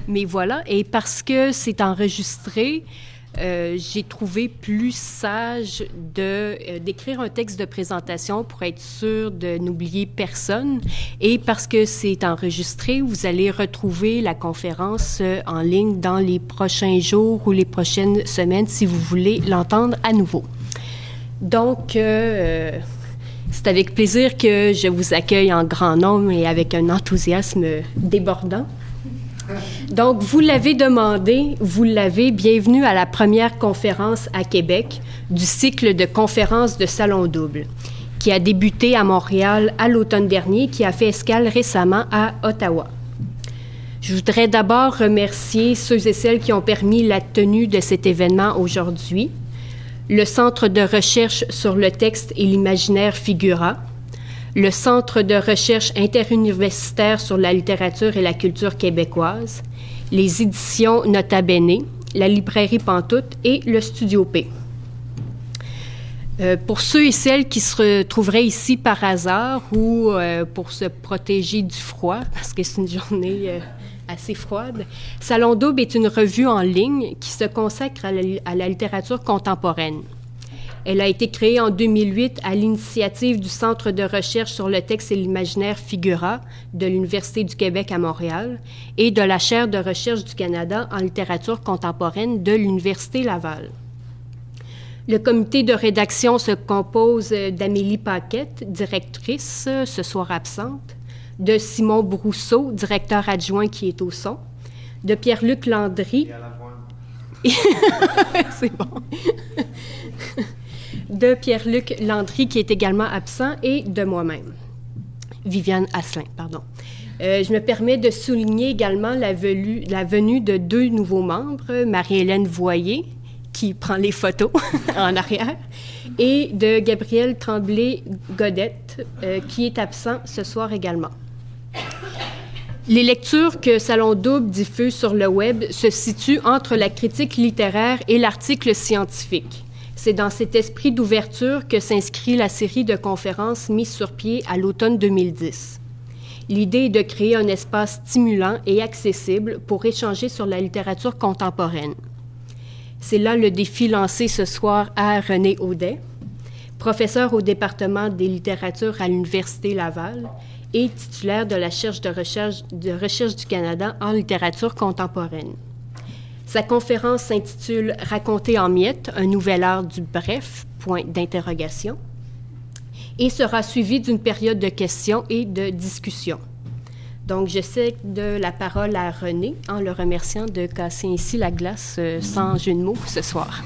Mais voilà, et parce que c'est enregistré, j'ai trouvé plus sage d'écrire un texte de présentation pour être sûr de n'oublier personne. Et parce que c'est enregistré, vous allez retrouver la conférence en ligne dans les prochains jours ou les prochaines semaines si vous voulez l'entendre à nouveau. Donc, c'est avec plaisir que je vous accueille en grand nombre et avec un enthousiasme débordant. Donc, vous l'avez demandé, vous l'avez, bienvenue à la première conférence à Québec du cycle de conférences de Salon Double, qui a débuté à Montréal à l'automne dernier, qui a fait escale récemment à Ottawa. Je voudrais d'abord remercier ceux et celles qui ont permis la tenue de cet événement aujourd'hui. Le Centre de recherche sur le texte et l'imaginaire Figura, le Centre de recherche interuniversitaire sur la littérature et la culture québécoise, les éditions Nota Bene, la librairie Pantoute et le Studio P. Pour ceux et celles qui se retrouveraient ici par hasard ou pour se protéger du froid, parce que c'est une journée assez froide, Salon Double est une revue en ligne qui se consacre à la littérature contemporaine. Elle a été créée en 2008 à l'initiative du Centre de recherche sur le texte et l'imaginaire Figura de l'Université du Québec à Montréal et de la chaire de recherche du Canada en littérature contemporaine de l'Université Laval. Le comité de rédaction se compose d'Amélie Paquette, directrice, ce soir absente, de Simon Brousseau, directeur adjoint qui est au son, de Pierre-Luc Landry. C'est bon. De Pierre-Luc Landry, qui est également absent, et de moi-même, Viviane Asselin, pardon. Je me permets de souligner également la venue de deux nouveaux membres, Marie-Hélène Voyer, qui prend les photos en arrière, et de Gabriel Tremblay-Godette, qui est absent ce soir également. Les lectures que Salon Double diffuse sur le web se situent entre la critique littéraire et l'article scientifique. C'est dans cet esprit d'ouverture que s'inscrit la série de conférences mise sur pied à l'automne 2010. L'idée est de créer un espace stimulant et accessible pour échanger sur la littérature contemporaine. C'est là le défi lancé ce soir à René Audet, professeur au département des littératures à l'Université Laval et titulaire de la chaire de recherche du Canada en littérature contemporaine. Sa conférence s'intitule « Raconter en miettes, un nouvel art du bref, » et sera suivie d'une période de questions et de discussions. Donc, je cède la parole à René en le remerciant de casser ainsi la glace sans jeu de mots ce soir.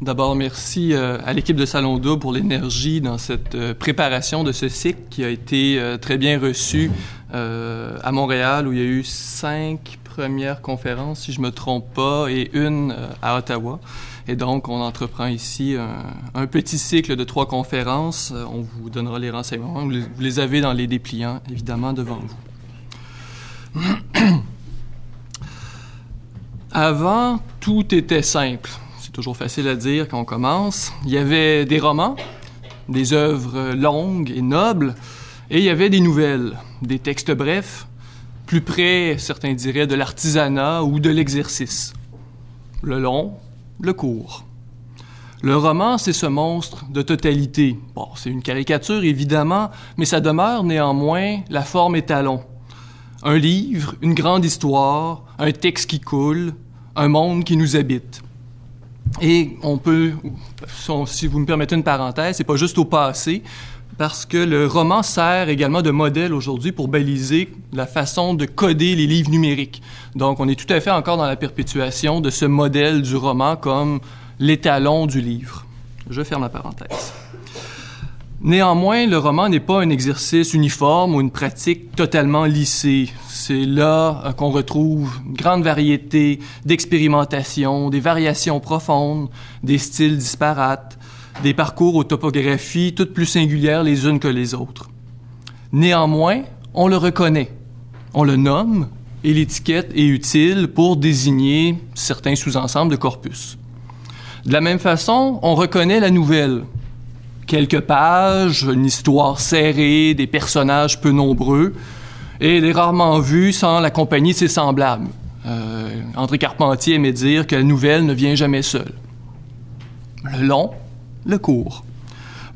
D'abord, merci à l'équipe de Salon Double pour l'énergie dans cette préparation de ce cycle qui a été très bien reçu à Montréal, où il y a eu 5 premières conférences, si je ne me trompe pas, et une à Ottawa. Et donc, on entreprend ici un petit cycle de 3 conférences. On vous donnera les renseignements. Vous les avez dans les dépliants, évidemment, devant vous. Avant, tout était simple. C'est toujours facile à dire quand on commence. Il y avait des romans, des œuvres longues et nobles, et il y avait des nouvelles, des textes brefs, plus près, certains diraient, de l'artisanat ou de l'exercice. Le long, le court. Le roman, c'est ce monstre de totalité. Bon, c'est une caricature, évidemment, mais ça demeure néanmoins la forme étalon. Un livre, une grande histoire, un texte qui coule, un monde qui nous habite. Et on peut, si vous me permettez une parenthèse, c'est pas juste au passé, parce que le roman sert également de modèle aujourd'hui pour baliser la façon de coder les livres numériques. Donc, on est tout à fait encore dans la perpétuation de ce modèle du roman comme l'étalon du livre. Je ferme la parenthèse. Néanmoins, le roman n'est pas un exercice uniforme ou une pratique totalement lissée. C'est là qu'on retrouve une grande variété d'expérimentations, des variations profondes, des styles disparates, des parcours aux topographies toutes plus singulières les unes que les autres. Néanmoins, on le reconnaît, on le nomme, et l'étiquette est utile pour désigner certains sous-ensembles de corpus. De la même façon, on reconnaît la nouvelle, quelques pages, une histoire serrée, des personnages peu nombreux, et elle est rarement vue sans la compagnie de ses semblables. André Carpentier aimait dire que la nouvelle ne vient jamais seule. Le long, le court.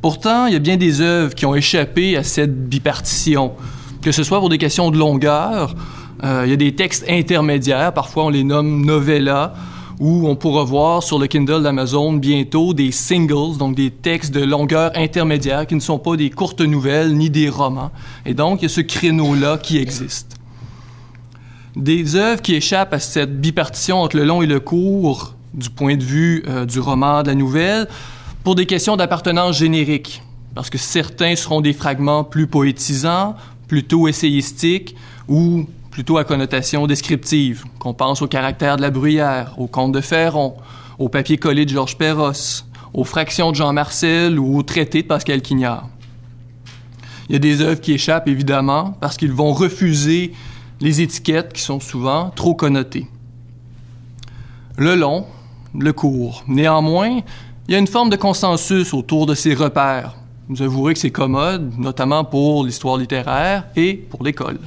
Pourtant, il y a bien des œuvres qui ont échappé à cette bipartition, que ce soit pour des questions de longueur. Il y a des textes intermédiaires, parfois on les nomme novellas, où on pourra voir sur le Kindle d'Amazon bientôt des singles, donc des textes de longueur intermédiaire qui ne sont pas des courtes nouvelles ni des romans. Et donc, il y a ce créneau-là qui existe. Des œuvres qui échappent à cette bipartition entre le long et le court, du point de vue du roman, de la nouvelle, pour des questions d'appartenance générique, parce que certains seront des fragments plus poétisants, plutôt essayistiques ou plutôt à connotation descriptive, qu'on pense au caractère de la Bruyère, au conte de Ferron, au papier collé de Georges Perros, aux fractions de Jean Marcel ou au traité de Pascal Quignard. Il y a des œuvres qui échappent évidemment parce qu'ils vont refuser les étiquettes qui sont souvent trop connotées. Le long, le court. Néanmoins, il y a une forme de consensus autour de ces repères. Vous avouerez que c'est commode, notamment pour l'histoire littéraire et pour l'école.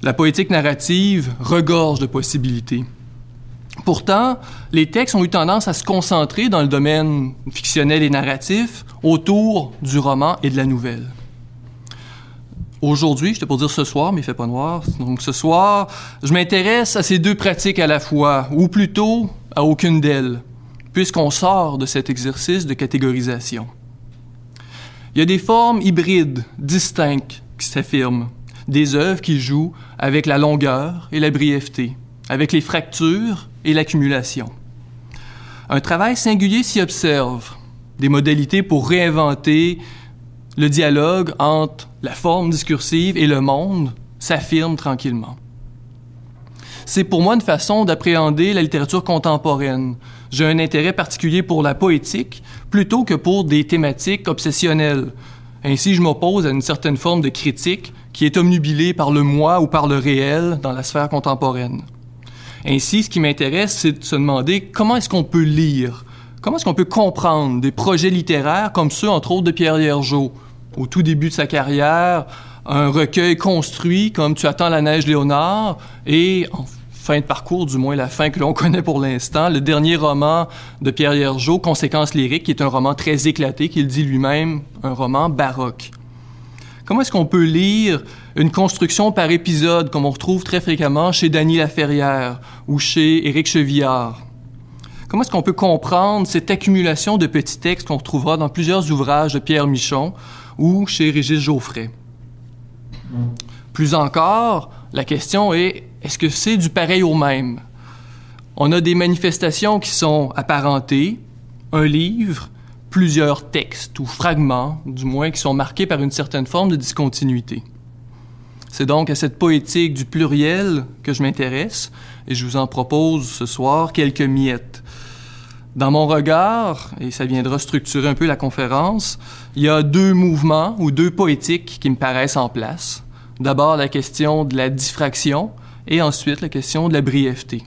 La poétique narrative regorge de possibilités. Pourtant, les textes ont eu tendance à se concentrer dans le domaine fictionnel et narratif autour du roman et de la nouvelle. Aujourd'hui, je t'ai pour dire ce soir, mais il fait pas noir. Donc ce soir, je m'intéresse à ces deux pratiques à la fois, ou plutôt à aucune d'elles, puisqu'on sort de cet exercice de catégorisation. Il y a des formes hybrides, distinctes, qui s'affirment, des œuvres qui jouent avec la longueur et la brièveté, avec les fractures et l'accumulation. Un travail singulier s'y observe, des modalités pour réinventer le dialogue entre la forme discursive et le monde s'affirment tranquillement. C'est pour moi une façon d'appréhender la littérature contemporaine. J'ai un intérêt particulier pour la poétique plutôt que pour des thématiques obsessionnelles. Ainsi, je m'oppose à une certaine forme de critique qui est omnubilée par le moi ou par le réel dans la sphère contemporaine. Ainsi, ce qui m'intéresse, c'est de se demander comment est-ce qu'on peut lire, comment est-ce qu'on peut comprendre des projets littéraires comme ceux, entre autres, de Pierre Liergeau. Au tout début de sa carrière, un recueil construit comme Tu attends la neige, Léonard, et en fin de parcours, du moins la fin que l'on connaît pour l'instant, le dernier roman de Pierre Liergeau, Conséquences lyriques, qui est un roman très éclaté, qu'il dit lui-même, un roman baroque. Comment est-ce qu'on peut lire une construction par épisode, comme on retrouve très fréquemment chez Dany Laferrière ou chez Éric Chevillard? Comment est-ce qu'on peut comprendre cette accumulation de petits textes qu'on retrouvera dans plusieurs ouvrages de Pierre Michon ou chez Régis Geoffrey? Plus encore, la question est, est-ce que c'est du pareil au même? On a des manifestations qui sont apparentées, un livre, plusieurs textes ou fragments, du moins, qui sont marqués par une certaine forme de discontinuité. C'est donc à cette poétique du pluriel que je m'intéresse et je vous en propose ce soir quelques miettes. Dans mon regard, et ça viendra structurer un peu la conférence, il y a deux mouvements ou deux poétiques qui me paraissent en place. D'abord la question de la diffraction et ensuite la question de la brièveté.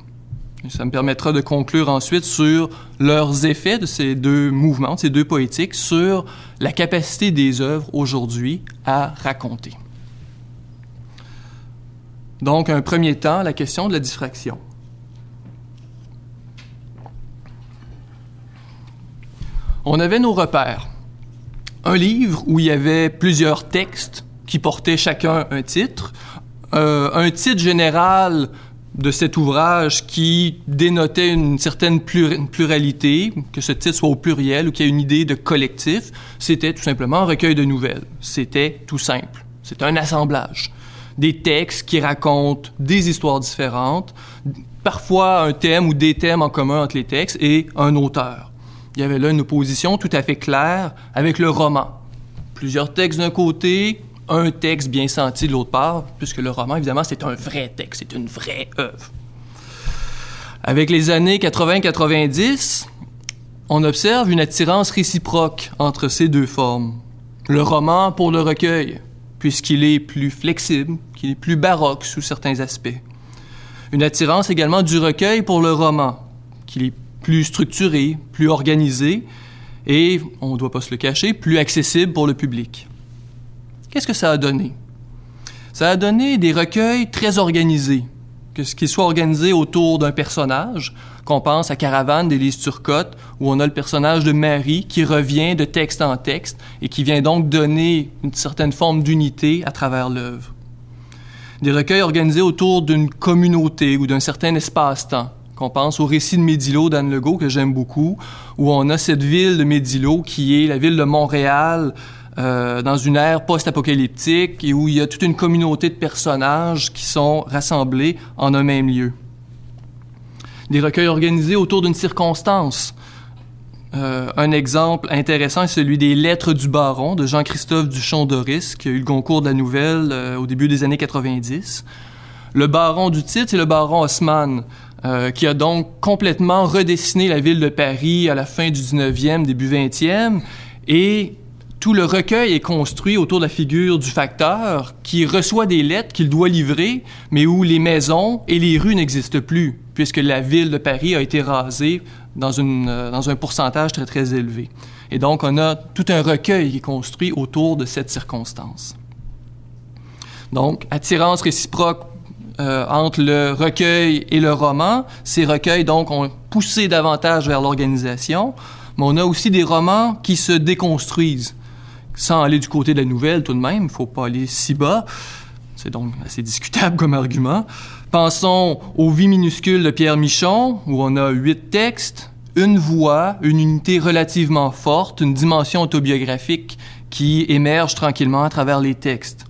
Et ça me permettra de conclure ensuite sur leurs effets de ces deux mouvements, de ces deux poétiques, sur la capacité des œuvres aujourd'hui à raconter. Donc, un premier temps, la question de la diffraction. On avait nos repères. Un livre où il y avait plusieurs textes qui portaient chacun un titre général de cet ouvrage qui dénotait une certaine pluralité, que ce titre soit au pluriel ou qu'il y ait une idée de collectif, c'était tout simplement un recueil de nouvelles. C'était tout simple. C'était un assemblage. Des textes qui racontent des histoires différentes, parfois un thème ou des thèmes en commun entre les textes et un auteur. Il y avait là une opposition tout à fait claire avec le roman. Plusieurs textes d'un côté, un texte bien senti de l'autre part, puisque le roman, évidemment, c'est un vrai texte, c'est une vraie œuvre. Avec les années 80-90, on observe une attirance réciproque entre ces deux formes. Le roman pour le recueil, puisqu'il est plus flexible, qu'il est plus baroque sous certains aspects. Une attirance également du recueil pour le roman, qu'il est plus structuré, plus organisé, et, on ne doit pas se le cacher, plus accessible pour le public. Qu'est-ce que ça a donné? Ça a donné des recueils très organisés, qu'ils soient organisés autour d'un personnage, qu'on pense à Caravane d'Élise Turcotte, où on a le personnage de Marie qui revient de texte en texte et qui vient donc donner une certaine forme d'unité à travers l'œuvre. Des recueils organisés autour d'une communauté ou d'un certain espace-temps, qu'on pense au récit de Médilo d'Anne Legault, que j'aime beaucoup, où on a cette ville de Médilo qui est la ville de Montréal, dans une ère post-apocalyptique et où il y a toute une communauté de personnages qui sont rassemblés en un même lieu. Des recueils organisés autour d'une circonstance. Un exemple intéressant est celui des Lettres du Baron de Jean-Christophe Duchon-Doris, qui a eu le concours de la nouvelle au début des années 90. Le baron du titre, c'est le baron Haussmann, qui a donc complètement redessiné la ville de Paris à la fin du 19e, début 20e, et tout le recueil est construit autour de la figure du facteur qui reçoit des lettres qu'il doit livrer, mais où les maisons et les rues n'existent plus, puisque la ville de Paris a été rasée dans un pourcentage très, très élevé. Et donc, on a tout un recueil qui est construit autour de cette circonstance. Donc, attirance réciproque entre le recueil et le roman. Ces recueils, donc, ont poussé davantage vers l'organisation, mais on a aussi des romans qui se déconstruisent. Sans aller du côté de la nouvelle tout de même, il ne faut pas aller si bas. C'est donc assez discutable comme argument. Pensons aux Vies minuscules de Pierre Michon, où on a 8 textes, une voix, une unité relativement forte, une dimension autobiographique qui émerge tranquillement à travers les textes.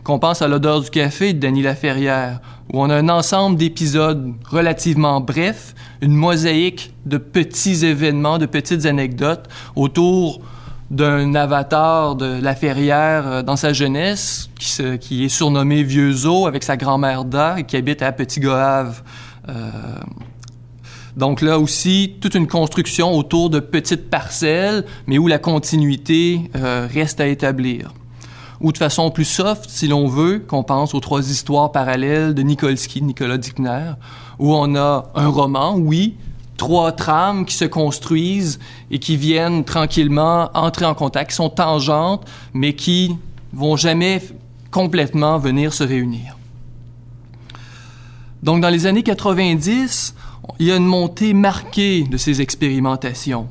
Qu'on pense à L'odeur du café de Dany Laferrière, où on a un ensemble d'épisodes relativement brefs, une mosaïque de petits événements, de petites anecdotes autour d'un avatar de Laferrière dans sa jeunesse, qui est surnommé Vieux-Zo, avec sa grand-mère Da, et qui habite à Petit-Goâve. Donc là aussi, toute une construction autour de petites parcelles, mais où la continuité reste à établir. Ou de façon plus soft, si l'on veut, qu'on pense aux 3 histoires parallèles de Nikolsky, Nicolas Dickner, où on a un roman, oui, 3 trames qui se construisent et qui viennent tranquillement entrer en contact, qui sont tangentes, mais qui vont jamais complètement venir se réunir. Donc, dans les années 90, il y a une montée marquée de ces expérimentations.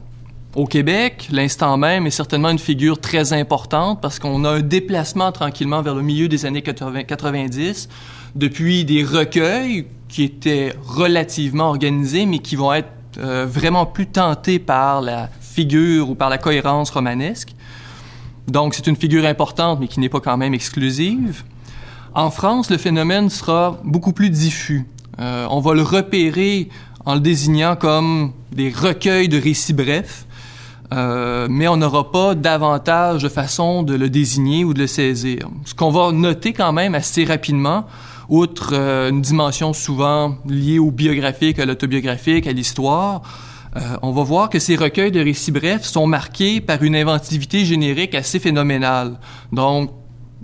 Au Québec, l'instant même est certainement une figure très importante parce qu'on a un déplacement tranquillement vers le milieu des années 90, depuis des recueils qui étaient relativement organisés, mais qui vont être vraiment plus tentés par la figure ou par la cohérence romanesque. Donc, c'est une figure importante, mais qui n'est pas quand même exclusive. En France, le phénomène sera beaucoup plus diffus. On va le repérer en le désignant comme des recueils de récits brefs, mais on n'aura pas davantage de façon de le désigner ou de le saisir. Ce qu'on va noter quand même assez rapidement, outre une dimension souvent liée au biographique, à l'autobiographique, à l'histoire, on va voir que ces recueils de récits brefs sont marqués par une inventivité générique assez phénoménale. Donc,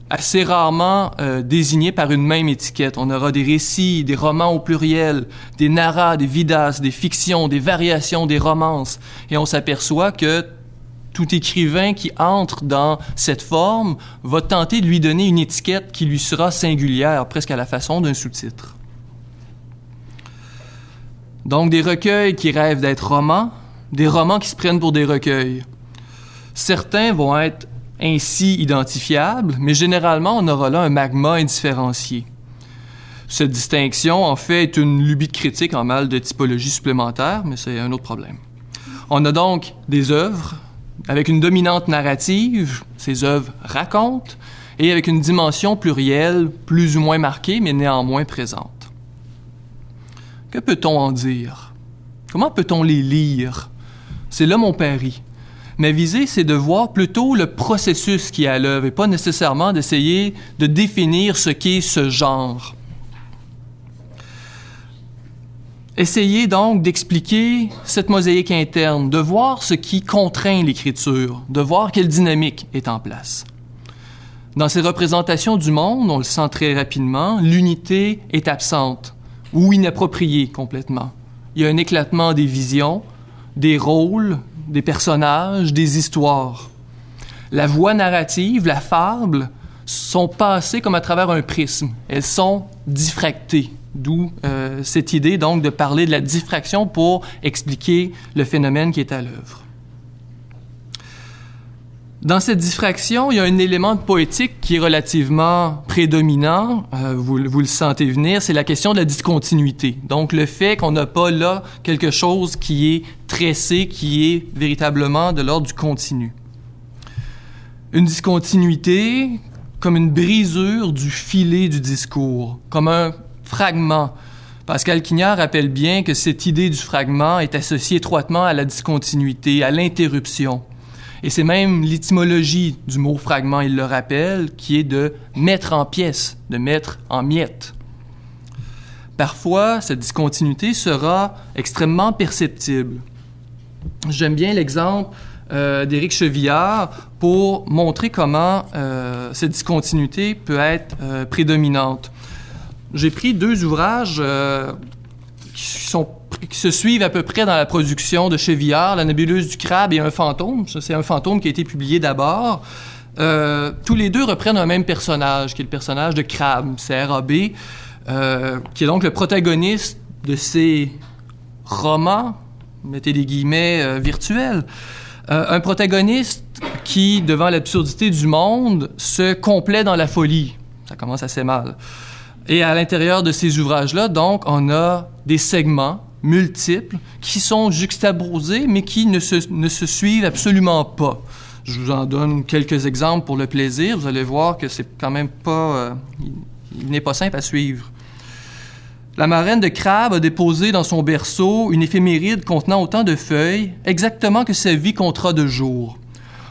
assez rarement désignés par une même étiquette. On aura des récits, des romans au pluriel, des narrats, des vidas, des fictions, des variations, des romances. Et on s'aperçoit que tout écrivain qui entre dans cette forme va tenter de lui donner une étiquette qui lui sera singulière, presque à la façon d'un sous-titre. Donc, des recueils qui rêvent d'être romans, des romans qui se prennent pour des recueils. Certains vont être ainsi identifiables, mais généralement, on aura là un magma indifférencié. Cette distinction, en fait, est une lubie de critique en mal de typologie supplémentaire, mais c'est un autre problème. On a donc des œuvres avec une dominante narrative, ces œuvres racontent, et avec une dimension plurielle plus ou moins marquée, mais néanmoins présente. Que peut-on en dire? Comment peut-on les lire? C'est là mon pari. Ma visée, c'est de voir plutôt le processus qui est à l'œuvre et pas nécessairement d'essayer de définir ce qu'est ce genre. Essayez donc d'expliquer cette mosaïque interne, de voir ce qui contraint l'écriture, de voir quelle dynamique est en place. Dans ces représentations du monde, on le sent très rapidement, l'unité est absente ou inappropriée complètement. Il y a un éclatement des visions, des rôles, des personnages, des histoires. La voie narrative, la fable, sont passées comme à travers un prisme. Elles sont diffractées, d'où cette idée donc de parler de la diffraction pour expliquer le phénomène qui est à l'œuvre. Dans cette diffraction, il y a un élément poétique qui est relativement prédominant, vous le sentez venir, c'est la question de la discontinuité. Donc le fait qu'on n'a pas là quelque chose qui est tressé, qui est véritablement de l'ordre du continu. Une discontinuité comme une brisure du filet du discours, comme un fragment. Pascal Quignard rappelle bien que cette idée du fragment est associée étroitement à la discontinuité, à l'interruption. Et c'est même l'étymologie du mot fragment, il le rappelle, qui est de mettre en pièces, de mettre en miettes. Parfois, cette discontinuité sera extrêmement perceptible. J'aime bien l'exemple d'Éric Chevillard pour montrer comment cette discontinuité peut être prédominante. J'ai pris 2 ouvrages qui se suivent à peu près dans la production de Chevillard, La nébuleuse du crabe et Un fantôme. Ça, c'est Un fantôme qui a été publié d'abord. Tous les 2 reprennent un même personnage, qui est le personnage de Crabe, C-R-A-B, qui est donc le protagoniste de ces romans, mettez des guillemets virtuels. Un protagoniste qui, devant l'absurdité du monde, se complaît dans la folie. Ça commence assez mal. Et à l'intérieur de ces ouvrages-là, donc, on a des segments multiples qui sont juxtaposés, mais qui ne se suivent absolument pas. Je vous en donne quelques exemples pour le plaisir. Vous allez voir que c'est quand même pas... il n'est pas simple à suivre. La marraine de Crabe a déposé dans son berceau une éphéméride contenant autant de feuilles, exactement que sa vie comptera de jours.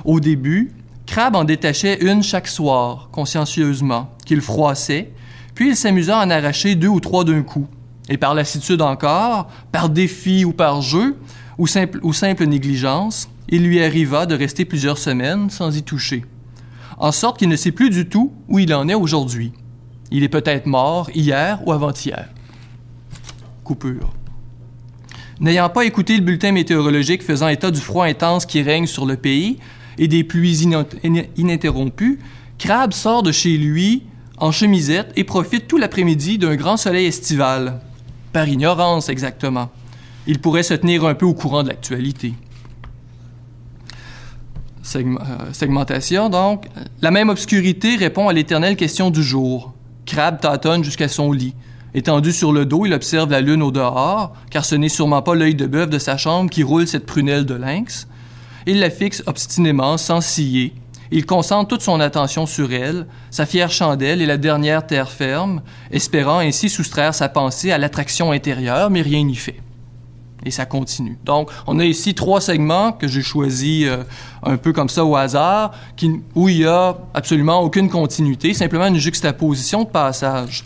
Au début, Crabe en détachait une chaque soir, consciencieusement, qu'il froissait, puis il s'amusa à en arracher 2 ou 3 d'un coup. Et par lassitude encore, par défi ou par jeu, ou simple négligence, il lui arriva de rester plusieurs semaines sans y toucher. En sorte qu'il ne sait plus du tout où il en est aujourd'hui. Il est peut-être mort hier ou avant-hier. Coupure. N'ayant pas écouté le bulletin météorologique faisant état du froid intense qui règne sur le pays et des pluies ininterrompues, Crabe sort de chez lui en chemisette et profite tout l'après-midi d'un grand soleil estival. Par ignorance, exactement. Il pourrait se tenir un peu au courant de l'actualité. Segmentation, donc. La même obscurité répond à l'éternelle question du jour. Crabe tâtonne jusqu'à son lit. Étendu sur le dos, il observe la lune au dehors, car ce n'est sûrement pas l'œil de bœuf de sa chambre qui roule cette prunelle de lynx. Il la fixe obstinément, sans ciller. Il concentre toute son attention sur elle, sa fière chandelle et la dernière terre ferme, espérant ainsi soustraire sa pensée à l'attraction intérieure, mais rien n'y fait. Et ça continue. Donc, on a ici 3 segments que j'ai choisis un peu comme ça au hasard, où il n'y a absolument aucune continuité, simplement une juxtaposition de passages.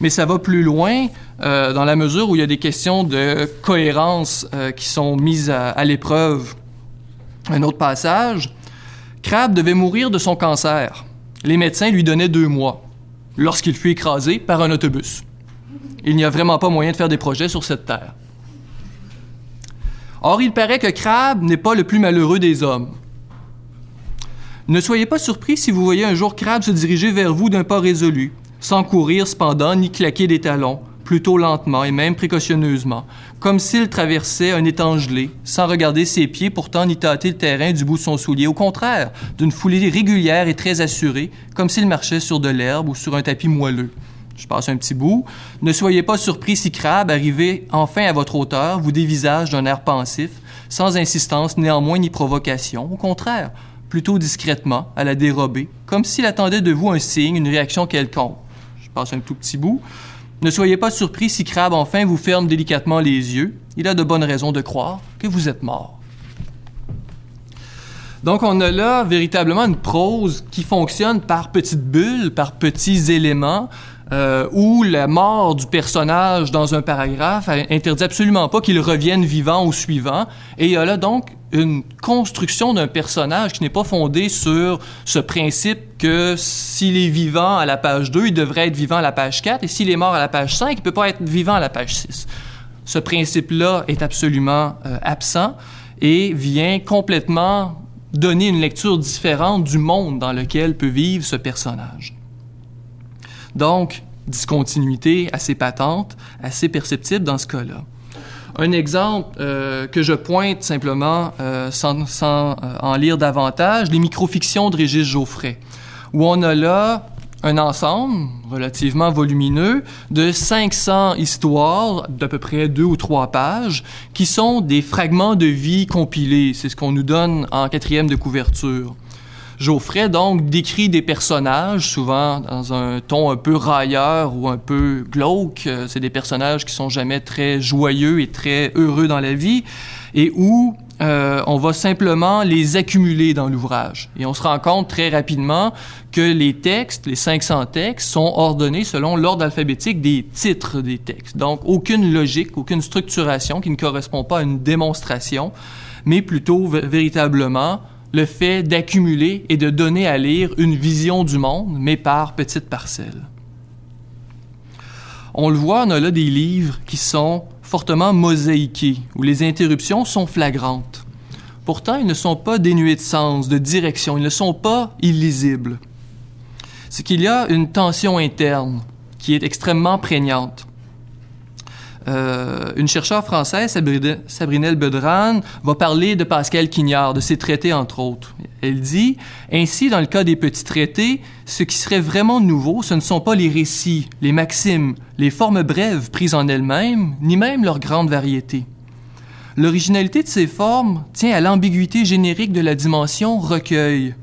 Mais ça va plus loin dans la mesure où il y a des questions de cohérence qui sont mises à l'épreuve. Un autre passage. Crabe devait mourir de son cancer. Les médecins lui donnaient 2 mois, lorsqu'il fut écrasé par un autobus. Il n'y a vraiment pas moyen de faire des projets sur cette terre. Or, il paraît que Crabe n'est pas le plus malheureux des hommes. Ne soyez pas surpris si vous voyez un jour Crabe se diriger vers vous d'un pas résolu, sans courir cependant ni claquer des talons, plutôt lentement et même précautionneusement, comme s'il traversait un étang gelé, sans regarder ses pieds pourtant ni tâter le terrain du bout de son soulier. Au contraire, d'une foulée régulière et très assurée, comme s'il marchait sur de l'herbe ou sur un tapis moelleux. Je passe un petit bout. Ne soyez pas surpris si Crabe, arrivé enfin à votre hauteur, vous dévisage d'un air pensif, sans insistance néanmoins ni provocation. Au contraire, plutôt discrètement, à la dérobée, comme s'il attendait de vous un signe, une réaction quelconque. Je passe un tout petit bout. Ne soyez pas surpris si Crabe enfin vous ferme délicatement les yeux. Il a de bonnes raisons de croire que vous êtes mort. Donc, on a là véritablement une prose qui fonctionne par petites bulles, par petits éléments, où la mort du personnage dans un paragraphe interdit absolument pas qu'il revienne vivant au suivant. Et il y a là donc une construction d'un personnage qui n'est pas fondée sur ce principe que s'il est vivant à la page 2, il devrait être vivant à la page 4, et s'il est mort à la page 5, il ne peut pas être vivant à la page 6. Ce principe-là est absolument absent. et vient complètement donner une lecture différente du monde dans lequel peut vivre ce personnage. Donc, discontinuité assez patente, assez perceptible dans ce cas-là. Un exemple que je pointe simplement sans en lire davantage, les microfictions de Régis Geoffrey, où on a là un ensemble relativement volumineux de 500 histoires d'à peu près 2 ou 3 pages qui sont des fragments de vie compilés. C'est ce qu'on nous donne en 4e de couverture. Geoffrey, donc, décrit des personnages, souvent dans un ton un peu railleur ou un peu glauque. C'est des personnages qui sont jamais très joyeux et très heureux dans la vie et où on va simplement les accumuler dans l'ouvrage. Et on se rend compte très rapidement que les textes, les 500 textes, sont ordonnés selon l'ordre alphabétique des titres des textes. Donc, aucune logique, aucune structuration qui ne correspond pas à une démonstration, mais plutôt véritablement le fait d'accumuler et de donner à lire une vision du monde, mais par petites parcelles. On le voit, on a là des livres qui sont fortement mosaïqués, où les interruptions sont flagrantes. Pourtant, ils ne sont pas dénués de sens, de direction, ils ne sont pas illisibles. C'est qu'il y a une tension interne qui est extrêmement prégnante. Une chercheure française, Sabrinelle Bedran, va parler de Pascal Quignard, de ses traités entre autres. Elle dit « Ainsi, dans le cas des petits traités, ce qui serait vraiment nouveau, ce ne sont pas les récits, les maximes, les formes brèves prises en elles-mêmes, ni même leur grande variété. L'originalité de ces formes tient à l'ambiguïté générique de la dimension recueil,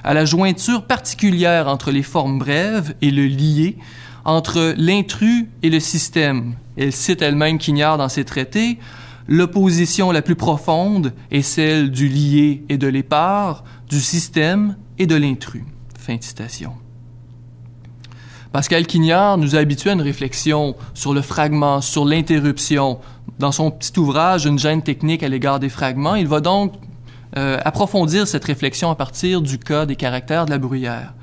à la jointure particulière entre les formes brèves et le lié, entre l'intrus et le système. » Elle cite elle-même Quignard dans ses traités. « L'opposition la plus profonde est celle du lié et de l'épars, du système et de l'intrus. » Fin de citation. Pascal Quignard nous a habitués à une réflexion sur le fragment, sur l'interruption. Dans son petit ouvrage « Une gêne technique à l'égard des fragments », il va donc approfondir cette réflexion à partir du cas des caractères de la bruyère.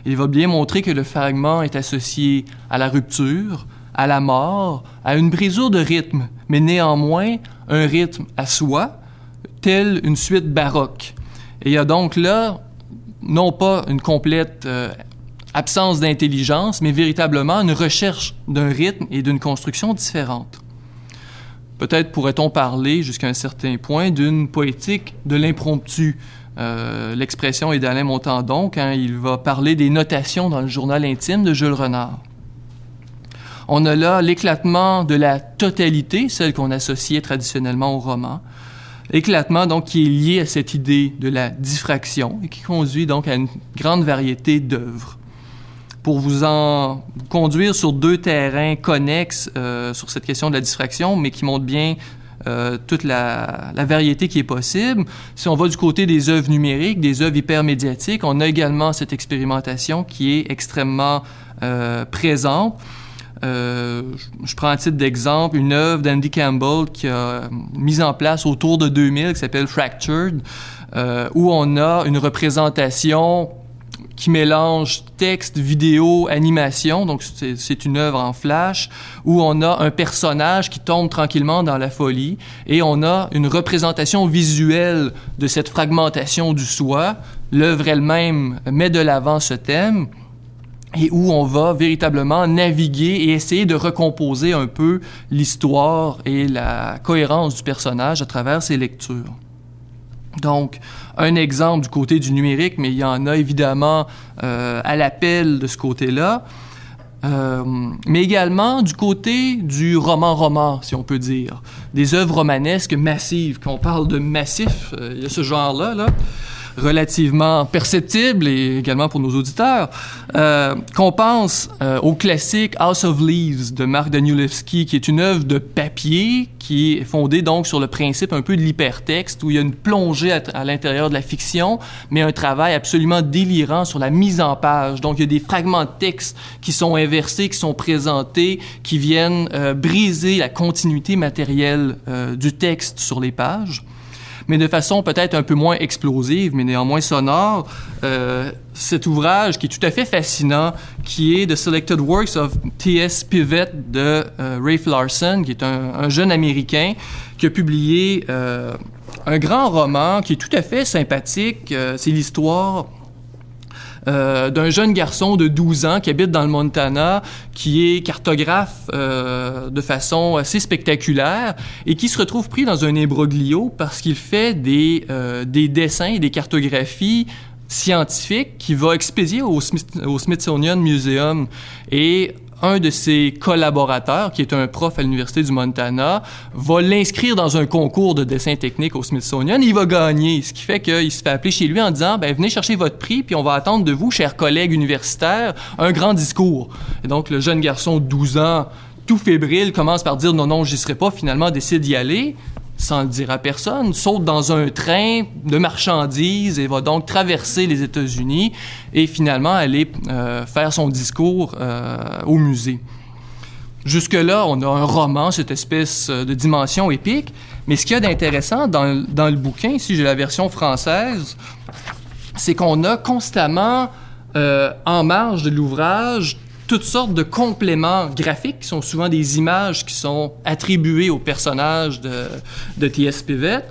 Il va bien montrer que le fragment est associé à la rupture, à la mort, à une brisure de rythme, mais néanmoins un rythme à soi, tel une suite baroque. Et il y a donc là, non pas une complète absence d'intelligence, mais véritablement une recherche d'un rythme et d'une construction différente. Peut-être pourrait-on parler, jusqu'à un certain point, d'une poétique de l'impromptu. L'expression est d'Alain Montandon quand il va parler des notations dans le journal intime de Jules Renard. On a là l'éclatement de la totalité, celle qu'on associait traditionnellement au roman. Éclatement, donc, qui est lié à cette idée de la diffraction et qui conduit donc à une grande variété d'œuvres. Pour vous en conduire sur 2 terrains connexes sur cette question de la diffraction, mais qui montrent bien toute la variété qui est possible. Si on va du côté des œuvres numériques, des œuvres hypermédiatiques, on a également cette expérimentation qui est extrêmement présente. Je prends un titre d'exemple, une œuvre d'Andy Campbell qui a mise en place autour de 2000, qui s'appelle Fractured, où on a une représentation qui mélange texte, vidéo, animation. Donc, c'est une œuvre en flash où on a un personnage qui tombe tranquillement dans la folie et on a une représentation visuelle de cette fragmentation du soi. L'œuvre elle-même met de l'avant ce thème et où on va véritablement naviguer et essayer de recomposer un peu l'histoire et la cohérence du personnage à travers ses lectures. Donc, un exemple du côté du numérique, mais il y en a évidemment à l'appel de ce côté-là, mais également du côté du roman-roman, si on peut dire. Des œuvres romanesques massives. Quand on parle de massif, il y a ce genre-là, là, relativement perceptible, et également pour nos auditeurs, qu'on pense au classique House of Leaves de Mark Danielewski, qui est une œuvre de papier qui est fondée donc sur le principe un peu de l'hypertexte, où il y a une plongée à l'intérieur de la fiction, mais un travail absolument délirant sur la mise en page. Donc il y a des fragments de texte qui sont inversés, qui sont présentés, qui viennent briser la continuité matérielle du texte sur les pages. Mais de façon peut-être un peu moins explosive, mais néanmoins sonore, cet ouvrage qui est tout à fait fascinant, qui est The Selected Works of T.S. Pivet de Rafe Larson, qui est un jeune Américain qui a publié un grand roman qui est tout à fait sympathique. C'est l'histoire d'un jeune garçon de 12 ans qui habite dans le Montana, qui est cartographe de façon assez spectaculaire et qui se retrouve pris dans un imbroglio parce qu'il fait des dessins et des cartographies scientifiques qu'il va expédier au Smithsonian Museum. Et un de ses collaborateurs, qui est un prof à l'Université du Montana, va l'inscrire dans un concours de dessin technique au Smithsonian et il va gagner. Ce qui fait qu'il se fait appeler chez lui en disant « Ben, venez chercher votre prix, puis on va attendre de vous, chers collègues universitaires, un grand discours. » Et donc, le jeune garçon de 12 ans, tout fébrile, commence par dire « Non, non, j'y serai pas », finalement décide d'y aller, sans le dire à personne, saute dans un train de marchandises et va donc traverser les États-Unis et finalement aller faire son discours au musée. Jusque-là, on a un roman, cette espèce de dimension épique, mais ce qu'il y a d'intéressant dans le bouquin, ici j'ai la version française, c'est qu'on a constamment, en marge de l'ouvrage, toutes sortes de compléments graphiques qui sont souvent des images qui sont attribuées aux personnages de T.S. Pivet.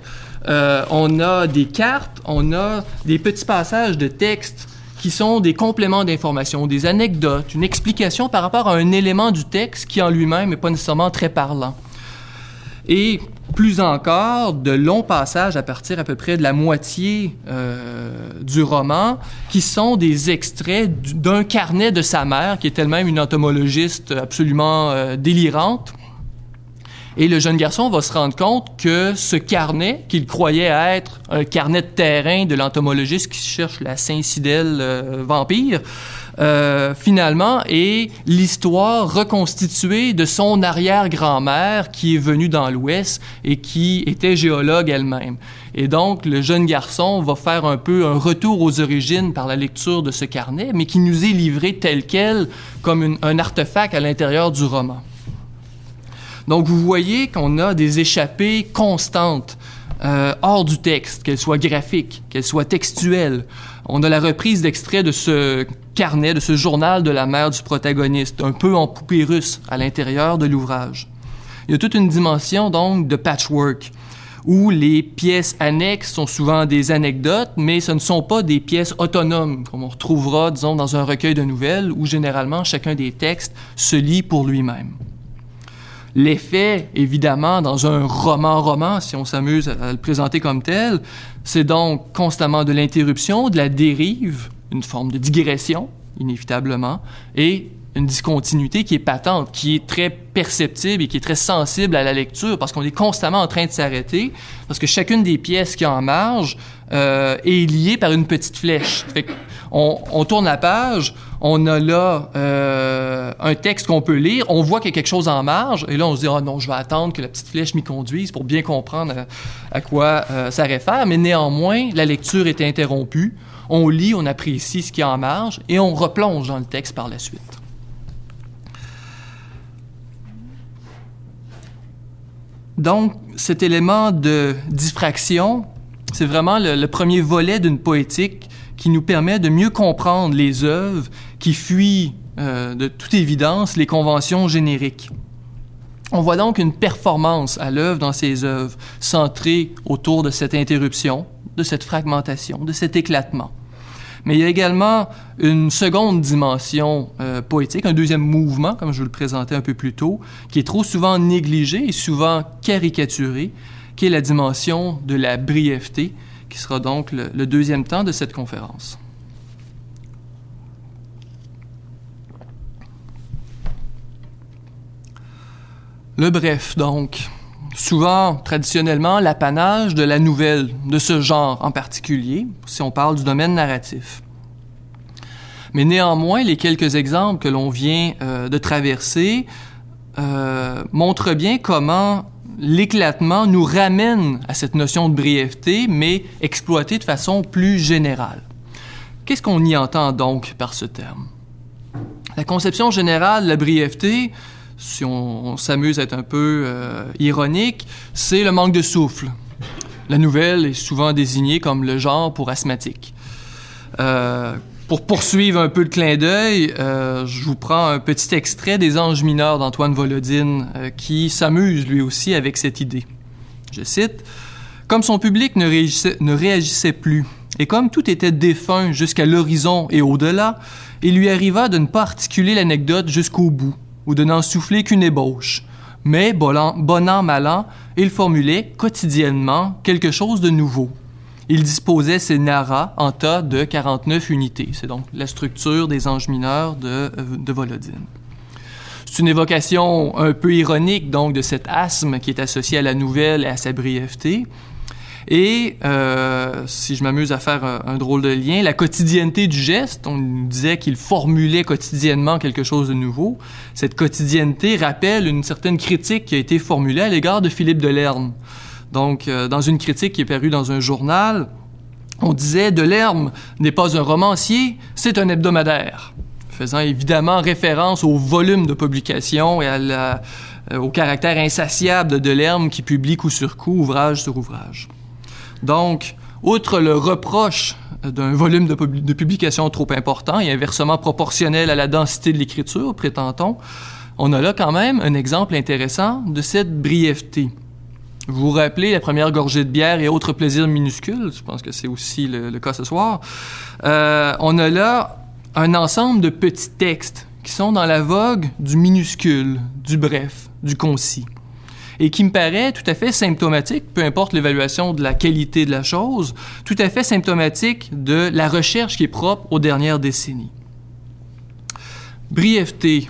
On a des cartes, on a des petits passages de texte qui sont des compléments d'information, des anecdotes, une explication par rapport à un élément du texte qui en lui-même n'est pas nécessairement très parlant. Et plus encore, de longs passages à partir à peu près de la moitié du roman, qui sont des extraits d'un carnet de sa mère, qui est elle-même une entomologiste absolument délirante. Et le jeune garçon va se rendre compte que ce carnet, qu'il croyait être un carnet de terrain de l'entomologiste qui cherche la Saint-Sidelle vampire, finalement est l'histoire reconstituée de son arrière-grand-mère qui est venue dans l'Ouest et qui était géologue elle-même. Et donc, le jeune garçon va faire un peu un retour aux origines par la lecture de ce carnet, mais qui nous est livré tel quel, comme un artefact à l'intérieur du roman. Donc, vous voyez qu'on a des échappées constantes hors du texte, qu'elles soient graphiques, qu'elles soient textuelles. On a la reprise d'extraits de ce carnet, de ce journal de la mère du protagoniste, un peu en poupée russe à l'intérieur de l'ouvrage. Il y a toute une dimension, donc, de patchwork, où les pièces annexes sont souvent des anecdotes, mais ce ne sont pas des pièces autonomes, comme on retrouvera, disons, dans un recueil de nouvelles, où généralement chacun des textes se lit pour lui-même. L'effet, évidemment, dans un roman, si on s'amuse à le présenter comme tel, c'est donc constamment de l'interruption, de la dérive, une forme de digression, inévitablement, et une discontinuité qui est patente, qui est très perceptible et qui est très sensible à la lecture, parce qu'on est constamment en train de s'arrêter, parce que chacune des pièces qui est en marge est liée par une petite flèche. Fait on tourne la page, on a là un texte qu'on peut lire, on voit qu'il y a quelque chose en marge, et là on se dit « Ah non, je vais attendre que la petite flèche m'y conduise pour bien comprendre à quoi ça réfère », mais néanmoins, la lecture est interrompue, on lit, on apprécie ce qui est en marge, et on replonge dans le texte par la suite. Donc, cet élément de diffraction, c'est vraiment le premier volet d'une poétique qui nous permet de mieux comprendre les œuvres qui fuient, de toute évidence, les conventions génériques. On voit donc une performance à l'œuvre dans ces œuvres, centrée autour de cette interruption, de cette fragmentation, de cet éclatement. Mais il y a également une seconde dimension poétique, un deuxième mouvement, comme je vous le présentais un peu plus tôt, qui est trop souvent négligé et souvent caricaturé, qui est la dimension de la brièveté, qui sera donc le deuxième temps de cette conférence. Le bref, donc, souvent, traditionnellement, l'apanage de la nouvelle, de ce genre en particulier, si on parle du domaine narratif. Mais néanmoins, les quelques exemples que l'on vient de traverser montrent bien comment l'éclatement nous ramène à cette notion de brièveté, mais exploitée de façon plus générale. Qu'est-ce qu'on y entend donc par ce terme? La conception générale de la brièveté, si on s'amuse à être un peu ironique, c'est le manque de souffle. La nouvelle est souvent désignée comme le genre pour asthmatique. Pour poursuivre un peu le clin d'œil, je vous prends un petit extrait des Anges mineurs d'Antoine Volodine qui s'amuse lui aussi avec cette idée. Je cite: « Comme son public ne réagissait plus, et comme tout était défunt jusqu'à l'horizon et au-delà, il lui arriva de ne pas articuler l'anecdote jusqu'au bout, ou de n'en souffler qu'une ébauche. Mais, bon an, mal an, il formulait quotidiennement quelque chose de nouveau. Il disposait ses narrats en tas de 49 unités. C'est donc la structure des Anges mineurs de Volodine. C'est une évocation un peu ironique, donc, de cet asthme qui est associé à la nouvelle et à sa brièveté. Et, si je m'amuse à faire un drôle de lien, la quotidienneté du geste, on nous disait qu'il formulait quotidiennement quelque chose de nouveau. Cette quotidienneté rappelle une certaine critique qui a été formulée à l'égard de Philippe Delerme. Donc, dans une critique qui est parue dans un journal, on disait « Delerme n'est pas un romancier, c'est un hebdomadaire », faisant évidemment référence au volume de publication et au caractère insatiable de Delerme qui publie coup sur coup, ouvrage sur ouvrage. Donc, outre le reproche d'un volume de publication trop important et inversement proportionnel à la densité de l'écriture, prétend-on, on a là quand même un exemple intéressant de cette brièveté. Vous vous rappelez la première gorgée de bière et autres plaisirs minuscules? Je pense que c'est aussi le cas ce soir. On a là un ensemble de petits textes qui sont dans la vogue du minuscule, du bref, du concis, et qui me paraît tout à fait symptomatique, peu importe l'évaluation de la qualité de la chose, tout à fait symptomatique de la recherche qui est propre aux dernières décennies. Brièveté,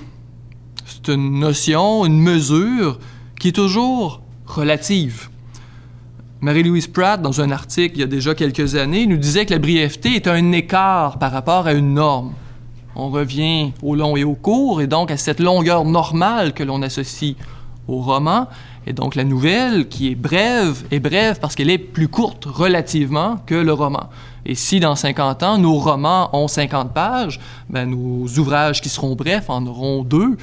c'est une notion, une mesure qui est toujours relative. Mary-Louise Pratt, dans un article il y a déjà quelques années, nous disait que la brièveté est un écart par rapport à une norme. On revient au long et au court, et donc à cette longueur normale que l'on associe au roman, et donc la nouvelle, qui est brève parce qu'elle est plus courte relativement que le roman. Et si dans 50 ans, nos romans ont 50 pages, ben, nos ouvrages qui seront brefs en auront 2.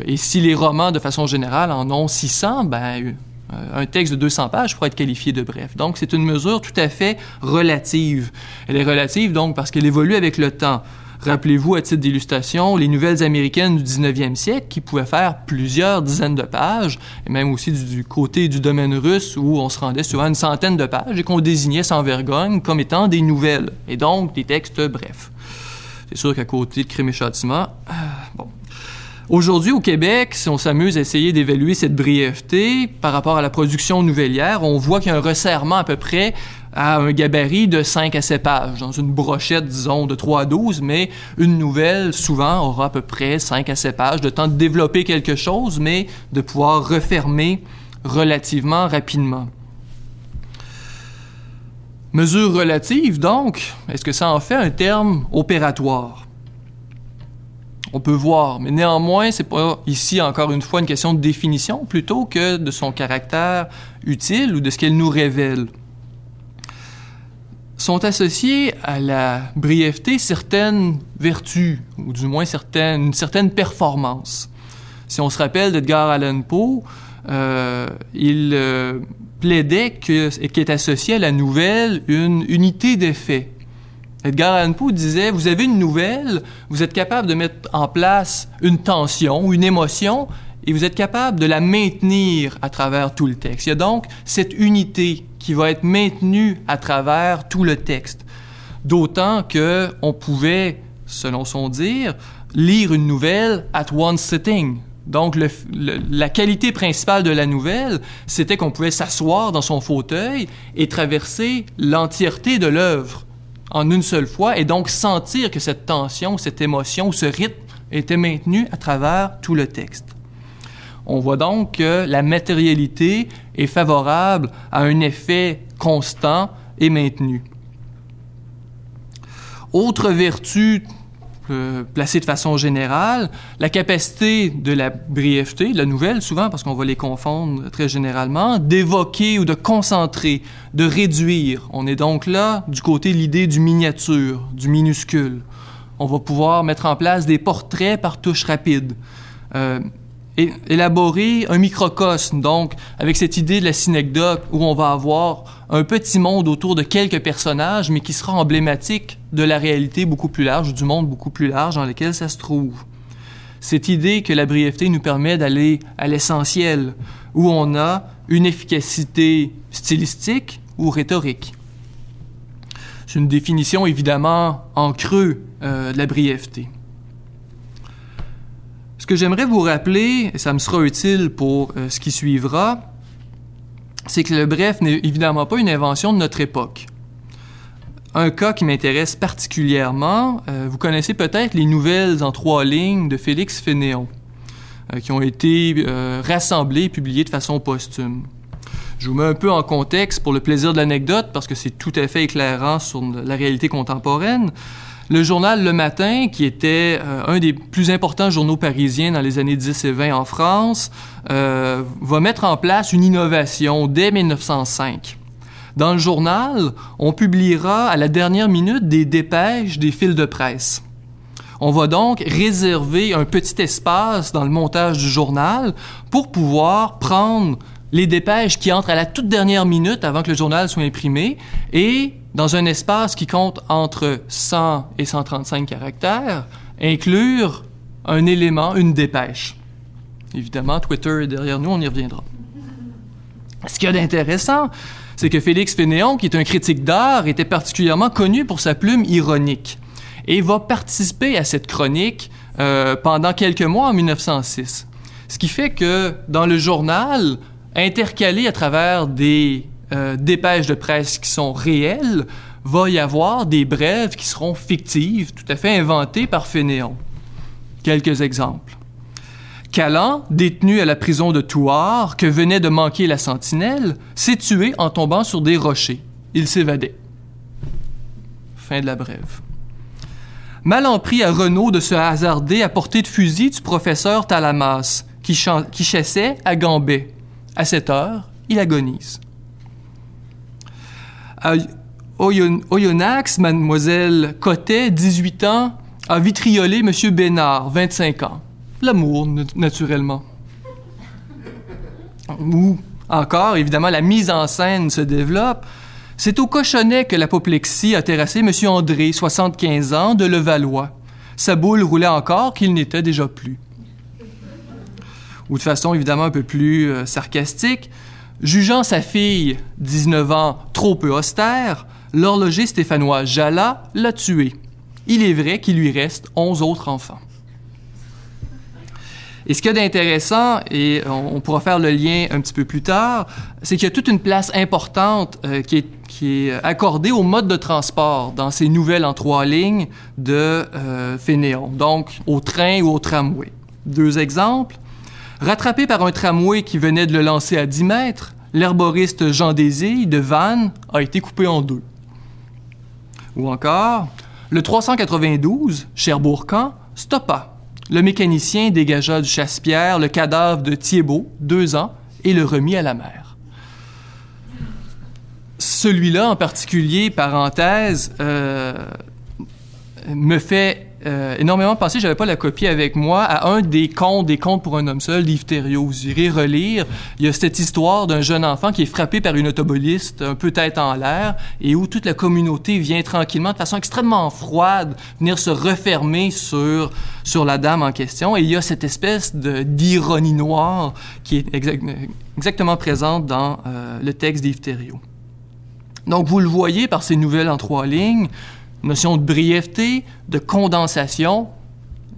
Et si les romans, de façon générale, en ont 600, ben, un texte de 200 pages pourrait être qualifié de bref. Donc, c'est une mesure tout à fait relative. Elle est relative, donc, parce qu'elle évolue avec le temps. Rappelez-vous, à titre d'illustration, les nouvelles américaines du 19e siècle qui pouvaient faire plusieurs dizaines de pages, et même aussi du côté du domaine russe où on se rendait souvent à une centaine de pages et qu'on désignait sans vergogne comme étant des nouvelles, et donc des textes brefs. C'est sûr qu'à côté de Crime et Châtiment, bon. Aujourd'hui, au Québec, si on s'amuse à essayer d'évaluer cette brièveté par rapport à la production nouvelière, on voit qu'il y a un resserrement à peu près à un gabarit de 5 à 7 pages, dans une brochette, disons, de 3 à 12, mais une nouvelle, souvent, aura à peu près 5 à 7 pages, de temps de développer quelque chose, mais de pouvoir refermer relativement rapidement. Mesure relative, donc, est-ce que ça en fait un terme opératoire? On peut voir, mais néanmoins, c'est pas ici, encore une fois, une question de définition, plutôt que de son caractère utile ou de ce qu'elle nous révèle. Sont associées à la brièveté certaines vertus, ou du moins une certaine performance. Si on se rappelle d'Edgar Allan Poe, il plaidait qu'est associée à la nouvelle une unité d'effet. Edgar Allan Poe disait, vous avez une nouvelle, vous êtes capable de mettre en place une tension ou une émotion, et vous êtes capable de la maintenir à travers tout le texte. Il y a donc cette unité qui va être maintenue à travers tout le texte. D'autant qu'on pouvait, selon son dire, lire une nouvelle at one sitting. Donc, la qualité principale de la nouvelle, c'était qu'on pouvait s'asseoir dans son fauteuil et traverser l'entièreté de l'œuvre en une seule fois, et donc sentir que cette tension, cette émotion, ce rythme était maintenu à travers tout le texte. On voit donc que la matérialité est favorable à un effet constant et maintenu. Autre vertu placée de façon générale, la capacité de la brièveté, de la nouvelle souvent, parce qu'on va les confondre très généralement, d'évoquer ou de concentrer, de réduire. On est donc là du côté de l'idée du miniature, du minuscule. On va pouvoir mettre en place des portraits par touche rapide. Et élaborer un microcosme, donc, avec cette idée de la synecdoque, où on va avoir un petit monde autour de quelques personnages, mais qui sera emblématique de la réalité beaucoup plus large, du monde beaucoup plus large dans lequel ça se trouve. cette idée que la brièveté nous permet d'aller à l'essentiel, où on a une efficacité stylistique ou rhétorique. C'est une définition évidemment en creux de la brièveté. Ce que j'aimerais vous rappeler, et ça me sera utile pour ce qui suivra, c'est que le bref n'est évidemment pas une invention de notre époque. Un cas qui m'intéresse particulièrement, vous connaissez peut-être les nouvelles en 3 lignes de Félix Fénéon, qui ont été rassemblées et publiées de façon posthume. Je vous mets un peu en contexte pour le plaisir de l'anecdote, parce que c'est tout à fait éclairant sur la réalité contemporaine. Le journal Le Matin, qui était un des plus importants journaux parisiens dans les années 10 et 20 en France, va mettre en place une innovation dès 1905. Dans le journal, on publiera à la dernière minute des dépêches des fils de presse. On va donc réserver un petit espace dans le montage du journal pour pouvoir prendre les dépêches qui entrent à la toute dernière minute avant que le journal soit imprimé et, dans un espace qui compte entre 100 et 135 caractères, inclure un élément, une dépêche. Évidemment, Twitter est derrière nous, on y reviendra. Ce qu'il y a d'intéressant, c'est que Félix Fénéon, qui est un critique d'art, était particulièrement connu pour sa plume ironique et va participer à cette chronique pendant quelques mois en 1906. Ce qui fait que, dans le journal, intercalé à travers des dépêches de presse qui sont réelles, va y avoir des brèves qui seront fictives, tout à fait inventées par Fénéon. Quelques exemples. Calan, détenu à la prison de Thouars, que venait de manquer la sentinelle, s'est tué en tombant sur des rochers. Il s'évadait. Fin de la brève. Mal en pris à Renaud de se hasarder à portée de fusil du professeur Talamas, qui chassait à Gambet. À cette heure, il agonise. À Oyonnax, mademoiselle Cotet, 18 ans, a vitriolé M. Bénard, 25 ans. L'amour, naturellement. Ou encore, évidemment, la mise en scène se développe. C'est au Cochonnet que l'apoplexie a terrassé M. André, 75 ans, de Levallois. Sa boule roulait encore qu'il n'était déjà plus. Ou de façon évidemment un peu plus sarcastique, jugeant sa fille, 19 ans, trop peu austère, l'horloger stéphanois Jala l'a tuée. Il est vrai qu'il lui reste 11 autres enfants. Et ce qu'il y a d'intéressant, et on pourra faire le lien un petit peu plus tard, c'est qu'il y a toute une place importante qui est accordée au mode de transport dans ces nouvelles en 3 lignes de Fénéon, donc au train ou au tramway. 2 exemples. Rattrapé par un tramway qui venait de le lancer à 10 mètres, l'herboriste Jean Désille de Vannes a été coupé en 2. Ou encore, le 392, Cherbourg-Camp, stoppa. Le mécanicien dégagea du chasse-pierre le cadavre de Thiébaut, 2 ans, et le remit à la mer. Celui-là, en particulier, parenthèse, me fait énormément penser, j'avais pas la copie avec moi, à un des contes pour un homme seul d'Yves Thériault. Vous irez relire. Il y a cette histoire d'un jeune enfant qui est frappé par une automobiliste un peu tête en l'air et où toute la communauté vient tranquillement, de façon extrêmement froide, venir se refermer sur la dame en question. Et il y a cette espèce d'ironie noire qui est exactement présente dans le texte d'Yves Thériault. Donc, vous le voyez par ces nouvelles en 3 lignes, notion de brièveté, de condensation.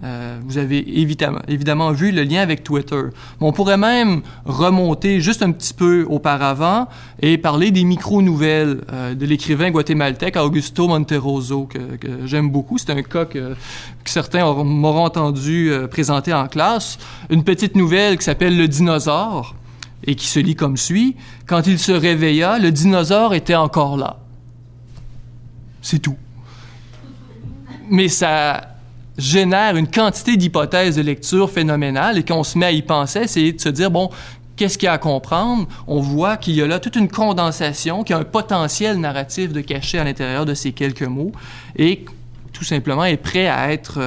Vous avez évidemment vu le lien avec Twitter. Mais on pourrait même remonter juste un petit peu auparavant et parler des micro-nouvelles de l'écrivain guatémaltèque Augusto Monterroso, que j'aime beaucoup. C'est un cas que certains m'auront entendu présenter en classe. Une petite nouvelle qui s'appelle « Le dinosaure » et qui se lit comme suit. « Quand il se réveilla, le dinosaure était encore là. » C'est tout. Mais ça génère une quantité d'hypothèses de lecture phénoménales et quand on se met à y penser, essayer de se dire, bon, qu'est-ce qu'il y a à comprendre? On voit qu'il y a là toute une condensation, qu'il y a un potentiel narratif de caché à l'intérieur de ces quelques mots et tout simplement est prêt à être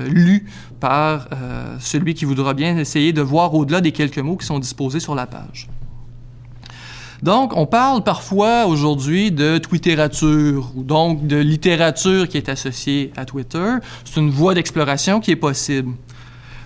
lu par celui qui voudra bien essayer de voir au-delà des quelques mots qui sont disposés sur la page. Donc, on parle parfois aujourd'hui de twittérature, ou donc de littérature qui est associée à Twitter. C'est une voie d'exploration qui est possible.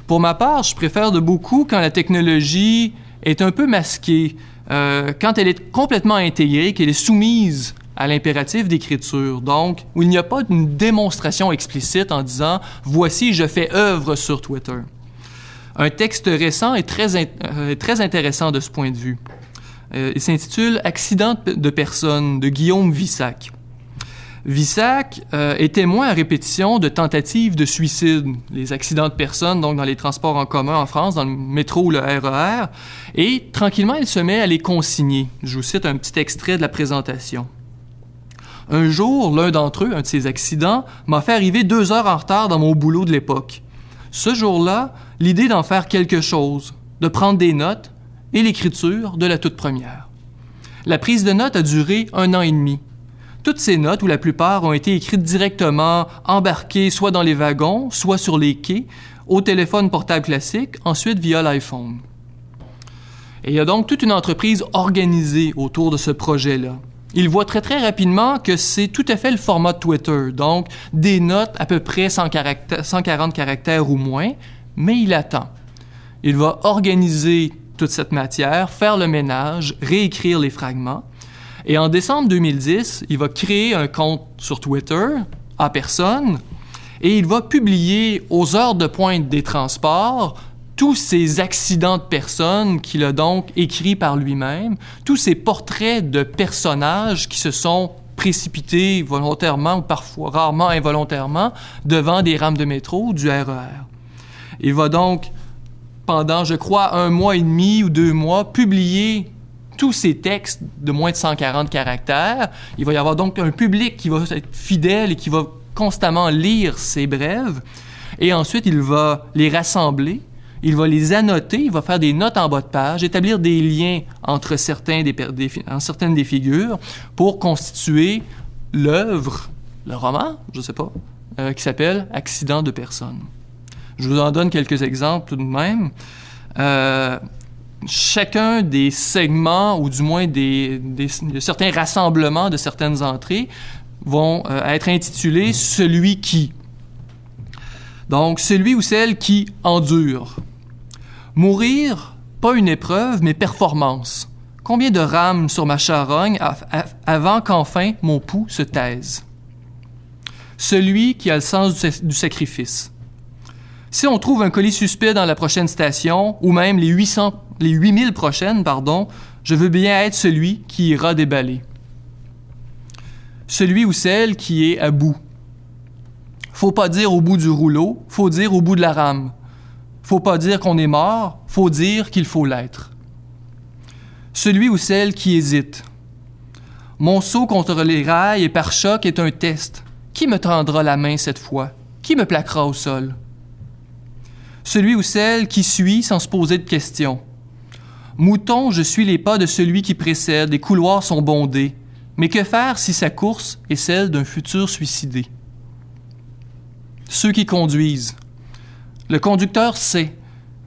Pour ma part, je préfère de beaucoup quand la technologie est un peu masquée, quand elle est complètement intégrée, qu'elle est soumise à l'impératif d'écriture, donc où il n'y a pas une démonstration explicite en disant « Voici, je fais œuvre sur Twitter ». Un texte récent est très intéressant de ce point de vue. Il s'intitule « Accident de personnes » de Guillaume Vissac. Vissac est témoin à répétition de tentatives de suicide, les accidents de personnes, donc dans les transports en commun en France, dans le métro ou le RER, et tranquillement, il se met à les consigner. Je vous cite un petit extrait de la présentation. « Un jour, l'un d'entre eux, un de ces accidents, m'a fait arriver 2 heures en retard dans mon boulot de l'époque. Ce jour-là, l'idée d'en faire quelque chose, de prendre des notes, et l'écriture de la toute première. La prise de notes a duré 1 an et demi. Toutes ces notes, ou la plupart, ont été écrites directement, embarquées soit dans les wagons, soit sur les quais, au téléphone portable classique, ensuite via l'iPhone. Et il y a donc toute une entreprise organisée autour de ce projet-là. Il voit très rapidement que c'est tout à fait le format de Twitter, donc des notes à peu près 140 caractères ou moins, mais il attend. Il va organiser toute cette matière, faire le ménage, réécrire les fragments. Et en décembre 2010, il va créer un compte sur Twitter, à personne, et il va publier aux heures de pointe des transports tous ces accidents de personnes qu'il a donc écrits par lui-même, tous ces portraits de personnages qui se sont précipités volontairement ou parfois rarement involontairement devant des rames de métro ou du RER. Il va donc pendant, je crois, 1 mois et demi ou 2 mois, publier tous ces textes de moins de 140 caractères. Il va y avoir donc un public qui va être fidèle et qui va constamment lire ces brèves. Et ensuite, il va les rassembler, il va les annoter, il va faire des notes en bas de page, établir des liens entre certaines des figures pour constituer l'œuvre, le roman, je ne sais pas, qui s'appelle « Accident de personnes ». Je vous en donne quelques exemples tout de même. Chacun des segments, ou du moins de certains rassemblements de certaines entrées, vont être intitulés « Celui qui ». Donc, celui ou celle qui endure. Mourir, pas une épreuve, mais performance. Combien de rames sur ma charogne avant qu'enfin mon pouls se taise? Celui qui a le sens du sacrifice. Si on trouve un colis suspect dans la prochaine station, ou même les 8000 prochaines, je veux bien être celui qui ira déballer. Celui ou celle qui est à bout. Faut pas dire au bout du rouleau, faut dire au bout de la rame. Faut pas dire qu'on est mort, faut dire qu'il faut l'être. Celui ou celle qui hésite. Mon saut contre les rails et par choc est un test. Qui me tendra la main cette fois? Qui me plaquera au sol? Celui ou celle qui suit sans se poser de questions. Mouton, je suis les pas de celui qui précède, les couloirs sont bondés. Mais que faire si sa course est celle d'un futur suicidé? Ceux qui conduisent. Le conducteur sait.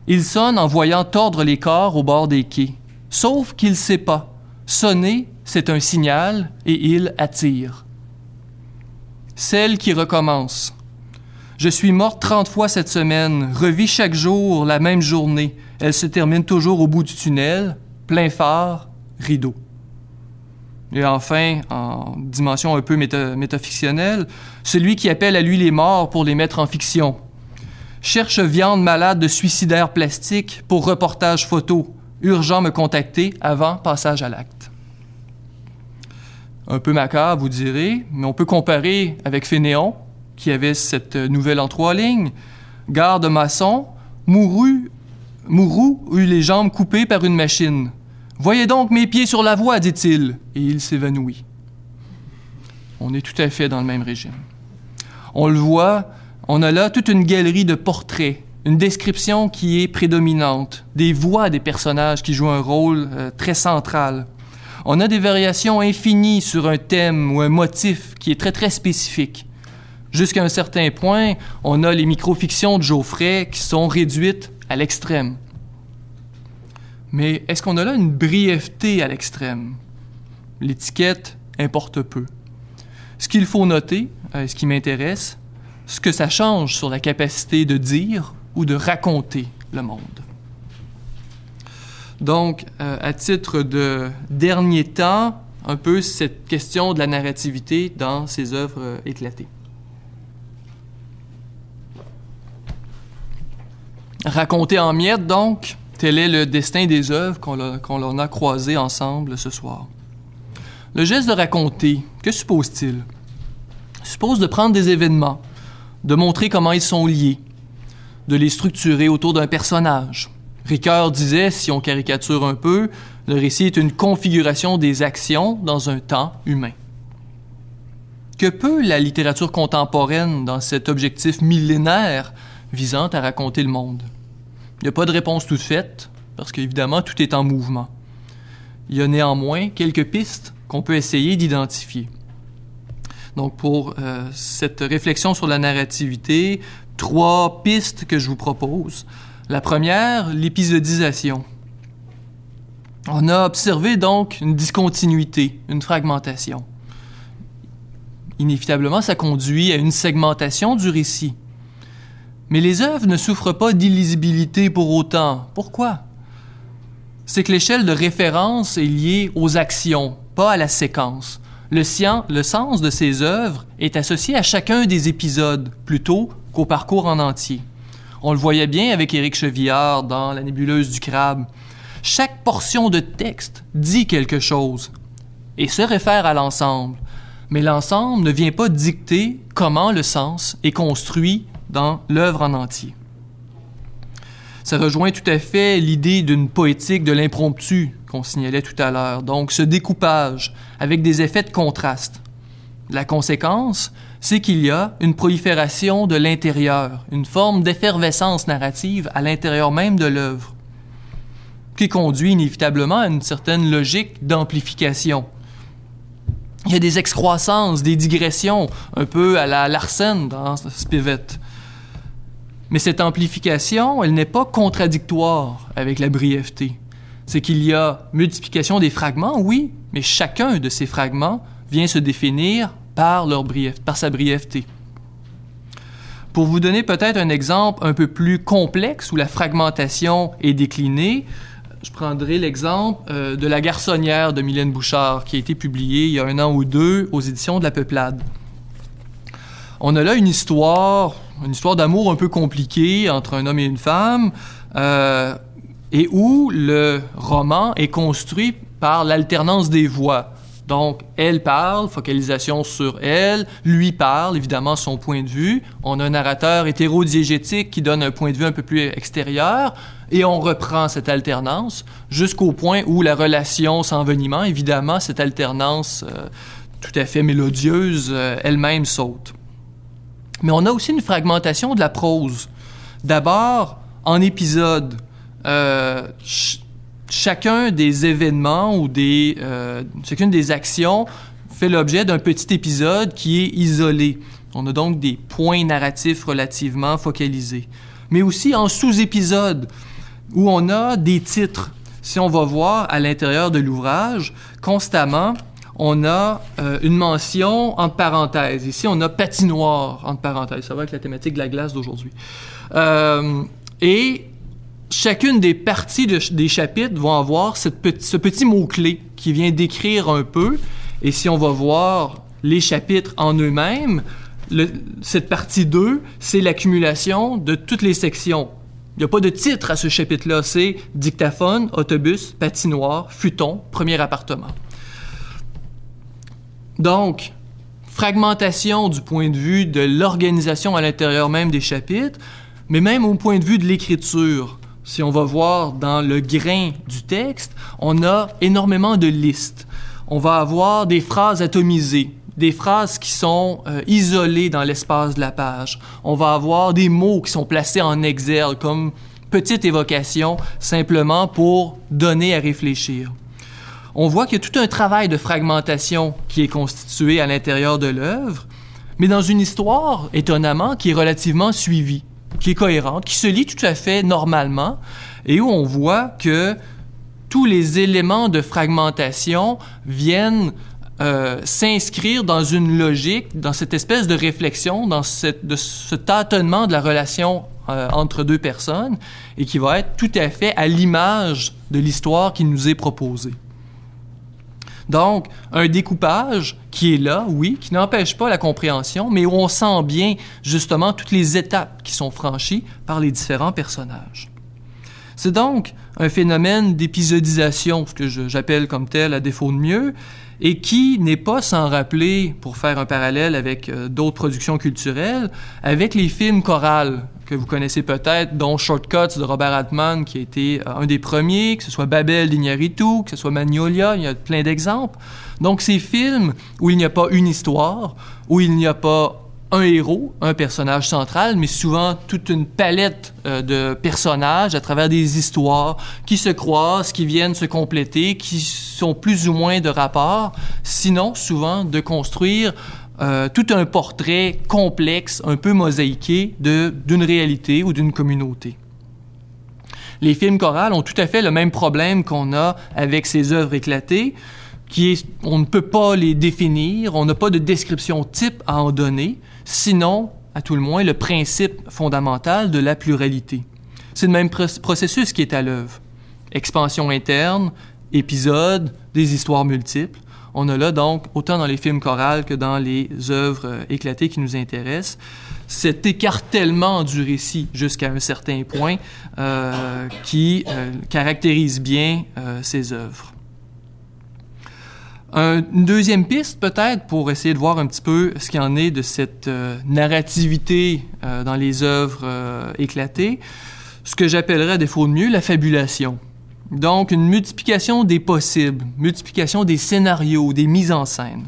Il sonne en voyant tordre les corps au bord des quais. Sauf qu'il ne sait pas. Sonner, c'est un signal et il attire. Celle qui recommence. Je suis morte 30 fois cette semaine, revis chaque jour la même journée. Elle se termine toujours au bout du tunnel, plein phare, rideau. Et enfin, en dimension un peu métafictionnelle, celui qui appelle à lui les morts pour les mettre en fiction. Cherche viande malade de suicidaire plastique pour reportage photo. Urgent me contacter avant passage à l'acte. Un peu macabre, vous direz, mais on peut comparer avec Fénéon, qui avait cette nouvelle en 3 lignes. Gare de maçon, Mourou eut les jambes coupées par une machine. Voyez donc mes pieds sur la voie, dit-il, et il s'évanouit. On est tout à fait dans le même régime. On le voit, on a là toute une galerie de portraits, une description qui est prédominante, des voix des personnages qui jouent un rôle très central. On a des variations infinies sur un thème ou un motif qui est très spécifique. Jusqu'à un certain point, on a les microfictions de Geoffrey qui sont réduites à l'extrême. Mais est-ce qu'on a là une brièveté à l'extrême? L'étiquette importe peu. Ce qu'il faut noter, ce qui m'intéresse, ce que ça change sur la capacité de dire ou de raconter le monde. Donc, à titre de dernier temps, un peu cette question de la narrativité dans ces œuvres éclatées. Raconter en miettes, donc, tel est le destin des œuvres qu'on en a croisées ensemble ce soir. Le geste de raconter, que suppose-t-il? Il suppose de prendre des événements, de montrer comment ils sont liés, de les structurer autour d'un personnage. Ricoeur disait, si on caricature un peu, le récit est une configuration des actions dans un temps humain. Que peut la littérature contemporaine dans cet objectif millénaire visant à raconter le monde? Il n'y a pas de réponse toute faite, parce qu'évidemment, tout est en mouvement. Il y a néanmoins quelques pistes qu'on peut essayer d'identifier. Donc, pour cette réflexion sur la narrativité, 3 pistes que je vous propose. La première, l'épisodisation. On a observé donc une discontinuité, une fragmentation. Inévitablement, ça conduit à une segmentation du récit. Mais les œuvres ne souffrent pas d'illisibilité pour autant. Pourquoi? C'est que l'échelle de référence est liée aux actions, pas à la séquence. Le sens de ces œuvres est associé à chacun des épisodes, plutôt qu'au parcours en entier. On le voyait bien avec Éric Chevillard dans La nébuleuse du crabe. Chaque portion de texte dit quelque chose et se réfère à l'ensemble. Mais l'ensemble ne vient pas dicter comment le sens est construit dans l'œuvre en entier. Ça rejoint tout à fait l'idée d'une poétique de l'impromptu qu'on signalait tout à l'heure. Donc, ce découpage avec des effets de contraste. La conséquence, c'est qu'il y a une prolifération de l'intérieur, une forme d'effervescence narrative à l'intérieur même de l'œuvre, qui conduit inévitablement à une certaine logique d'amplification. Il y a des excroissances, des digressions, un peu à la Larsen dans Spivett. Mais cette amplification, elle n'est pas contradictoire avec la brièveté. C'est qu'il y a multiplication des fragments, oui, mais chacun de ces fragments vient se définir par sa brièveté. Pour vous donner peut-être un exemple un peu plus complexe où la fragmentation est déclinée, je prendrai l'exemple de La Garçonnière de Mylène Bouchard, qui a été publiée il y a 1 an ou 2 aux éditions de La Peuplade. On a là une histoire d'amour un peu compliquée entre un homme et une femme, et où le roman est construit par l'alternance des voix. Donc, elle parle, focalisation sur elle, lui parle, évidemment, son point de vue. On a un narrateur hétérodiégétique qui donne un point de vue un peu plus extérieur, et on reprend cette alternance jusqu'au point où la relation s'envenimant, évidemment, cette alternance tout à fait mélodieuse, elle-même saute. Mais on a aussi une fragmentation de la prose. D'abord, en épisodes, chacun des événements ou chacune des actions fait l'objet d'un petit épisode qui est isolé. On a donc des points narratifs relativement focalisés. Mais aussi en sous-épisodes, où on a des titres. Si on va voir à l'intérieur de l'ouvrage, constamment, on a une mention entre parenthèses. Ici, on a patinoire entre parenthèses. Ça va avec la thématique de la glace d'aujourd'hui. Et chacune des parties des chapitres vont avoir ce petit mot-clé qui vient décrire un peu. Et si on va voir les chapitres en eux-mêmes, cette partie 2, c'est l'accumulation de toutes les sections. Il n'y a pas de titre à ce chapitre-là. C'est dictaphone, autobus, patinoire, futon, premier appartement. Donc, fragmentation du point de vue de l'organisation à l'intérieur même des chapitres, mais même au point de vue de l'écriture. Si on va voir dans le grain du texte, on a énormément de listes. On va avoir des phrases atomisées, des phrases qui sont isolées dans l'espace de la page. On va avoir des mots qui sont placés en exergue comme petite évocation, simplement pour donner à réfléchir. On voit qu'il y a tout un travail de fragmentation qui est constitué à l'intérieur de l'œuvre, mais dans une histoire, étonnamment, qui est relativement suivie, qui est cohérente, qui se lit tout à fait normalement, et où on voit que tous les éléments de fragmentation viennent s'inscrire dans une logique, dans cette espèce de réflexion, dans ce tâtonnement de la relation entre deux personnes, et qui va être tout à fait à l'image de l'histoire qui nous est proposée. Donc, un découpage qui est là, oui, qui n'empêche pas la compréhension, mais où on sent bien, justement, toutes les étapes qui sont franchies par les différents personnages. C'est donc un phénomène d'épisodisation, ce que j'appelle comme tel à défaut de mieux, et qui n'est pas sans rappeler, pour faire un parallèle avec d'autres productions culturelles, avec les films chorales que vous connaissez peut-être, dont Shortcuts de Robert Altman, qui a été un des premiers, que ce soit Babel d'Iñárritu, que ce soit Magnolia, il y a plein d'exemples. Donc, ces films où il n'y a pas une histoire, où il n'y a pas un héros, un personnage central, mais souvent toute une palette de personnages à travers des histoires qui se croisent, qui viennent se compléter, qui sont plus ou moins de rapport, sinon souvent de construire tout un portrait complexe, un peu mosaïqué d'une réalité ou d'une communauté. Les films chorales ont tout à fait le même problème qu'on a avec ces œuvres éclatées, on ne peut pas les définir, on n'a pas de description type à en donner, sinon, à tout le moins, le principe fondamental de la pluralité. C'est le même processus qui est à l'œuvre. Expansion interne, épisodes, des histoires multiples. On a là donc, autant dans les films chorales que dans les œuvres éclatées qui nous intéressent, cet écartellement du récit jusqu'à un certain point qui caractérise bien ces œuvres. Une deuxième piste, peut-être, pour essayer de voir un petit peu ce qu'il en est de cette narrativité dans les œuvres éclatées, ce que j'appellerais, à défaut de mieux, la fabulation. Donc, une multiplication des possibles, multiplication des scénarios, des mises en scène.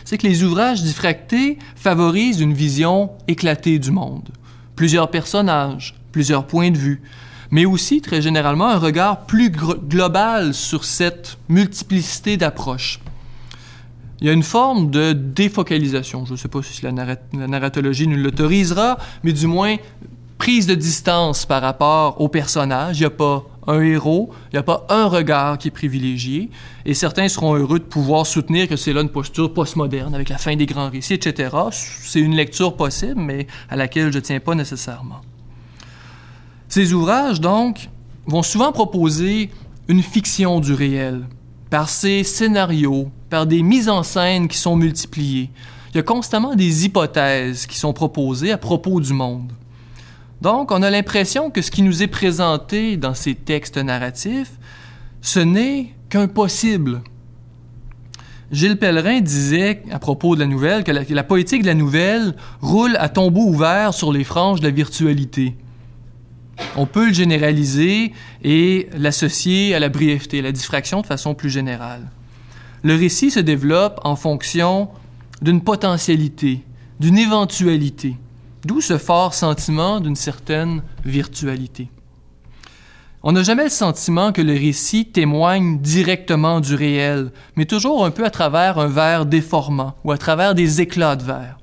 C'est que les ouvrages diffractés favorisent une vision éclatée du monde. Plusieurs personnages, plusieurs points de vue, mais aussi, très généralement, un regard plus global sur cette multiplicité d'approches. Il y a une forme de défocalisation. Je ne sais pas si la narratologie nous l'autorisera, mais du moins, prise de distance par rapport aux personnages. Il n'y a pas un héros, il n'y a pas un regard qui est privilégié, et certains seront heureux de pouvoir soutenir que c'est là une posture postmoderne, avec la fin des grands récits, etc. C'est une lecture possible, mais à laquelle je ne tiens pas nécessairement. Ces ouvrages, donc, vont souvent proposer une fiction du réel, par ces scénarios, par des mises en scène qui sont multipliées. Il y a constamment des hypothèses qui sont proposées à propos du monde. Donc, on a l'impression que ce qui nous est présenté dans ces textes narratifs, ce n'est qu'un possible. Gilles Pellerin disait, à propos de la nouvelle, que la poétique de la nouvelle roule à tombeau ouvert sur les franges de la virtualité. On peut le généraliser et l'associer à la brièveté, à la diffraction de façon plus générale. Le récit se développe en fonction d'une potentialité, d'une éventualité, d'où ce fort sentiment d'une certaine virtualité. On n'a jamais le sentiment que le récit témoigne directement du réel, mais toujours un peu à travers un verre déformant ou à travers des éclats de verre.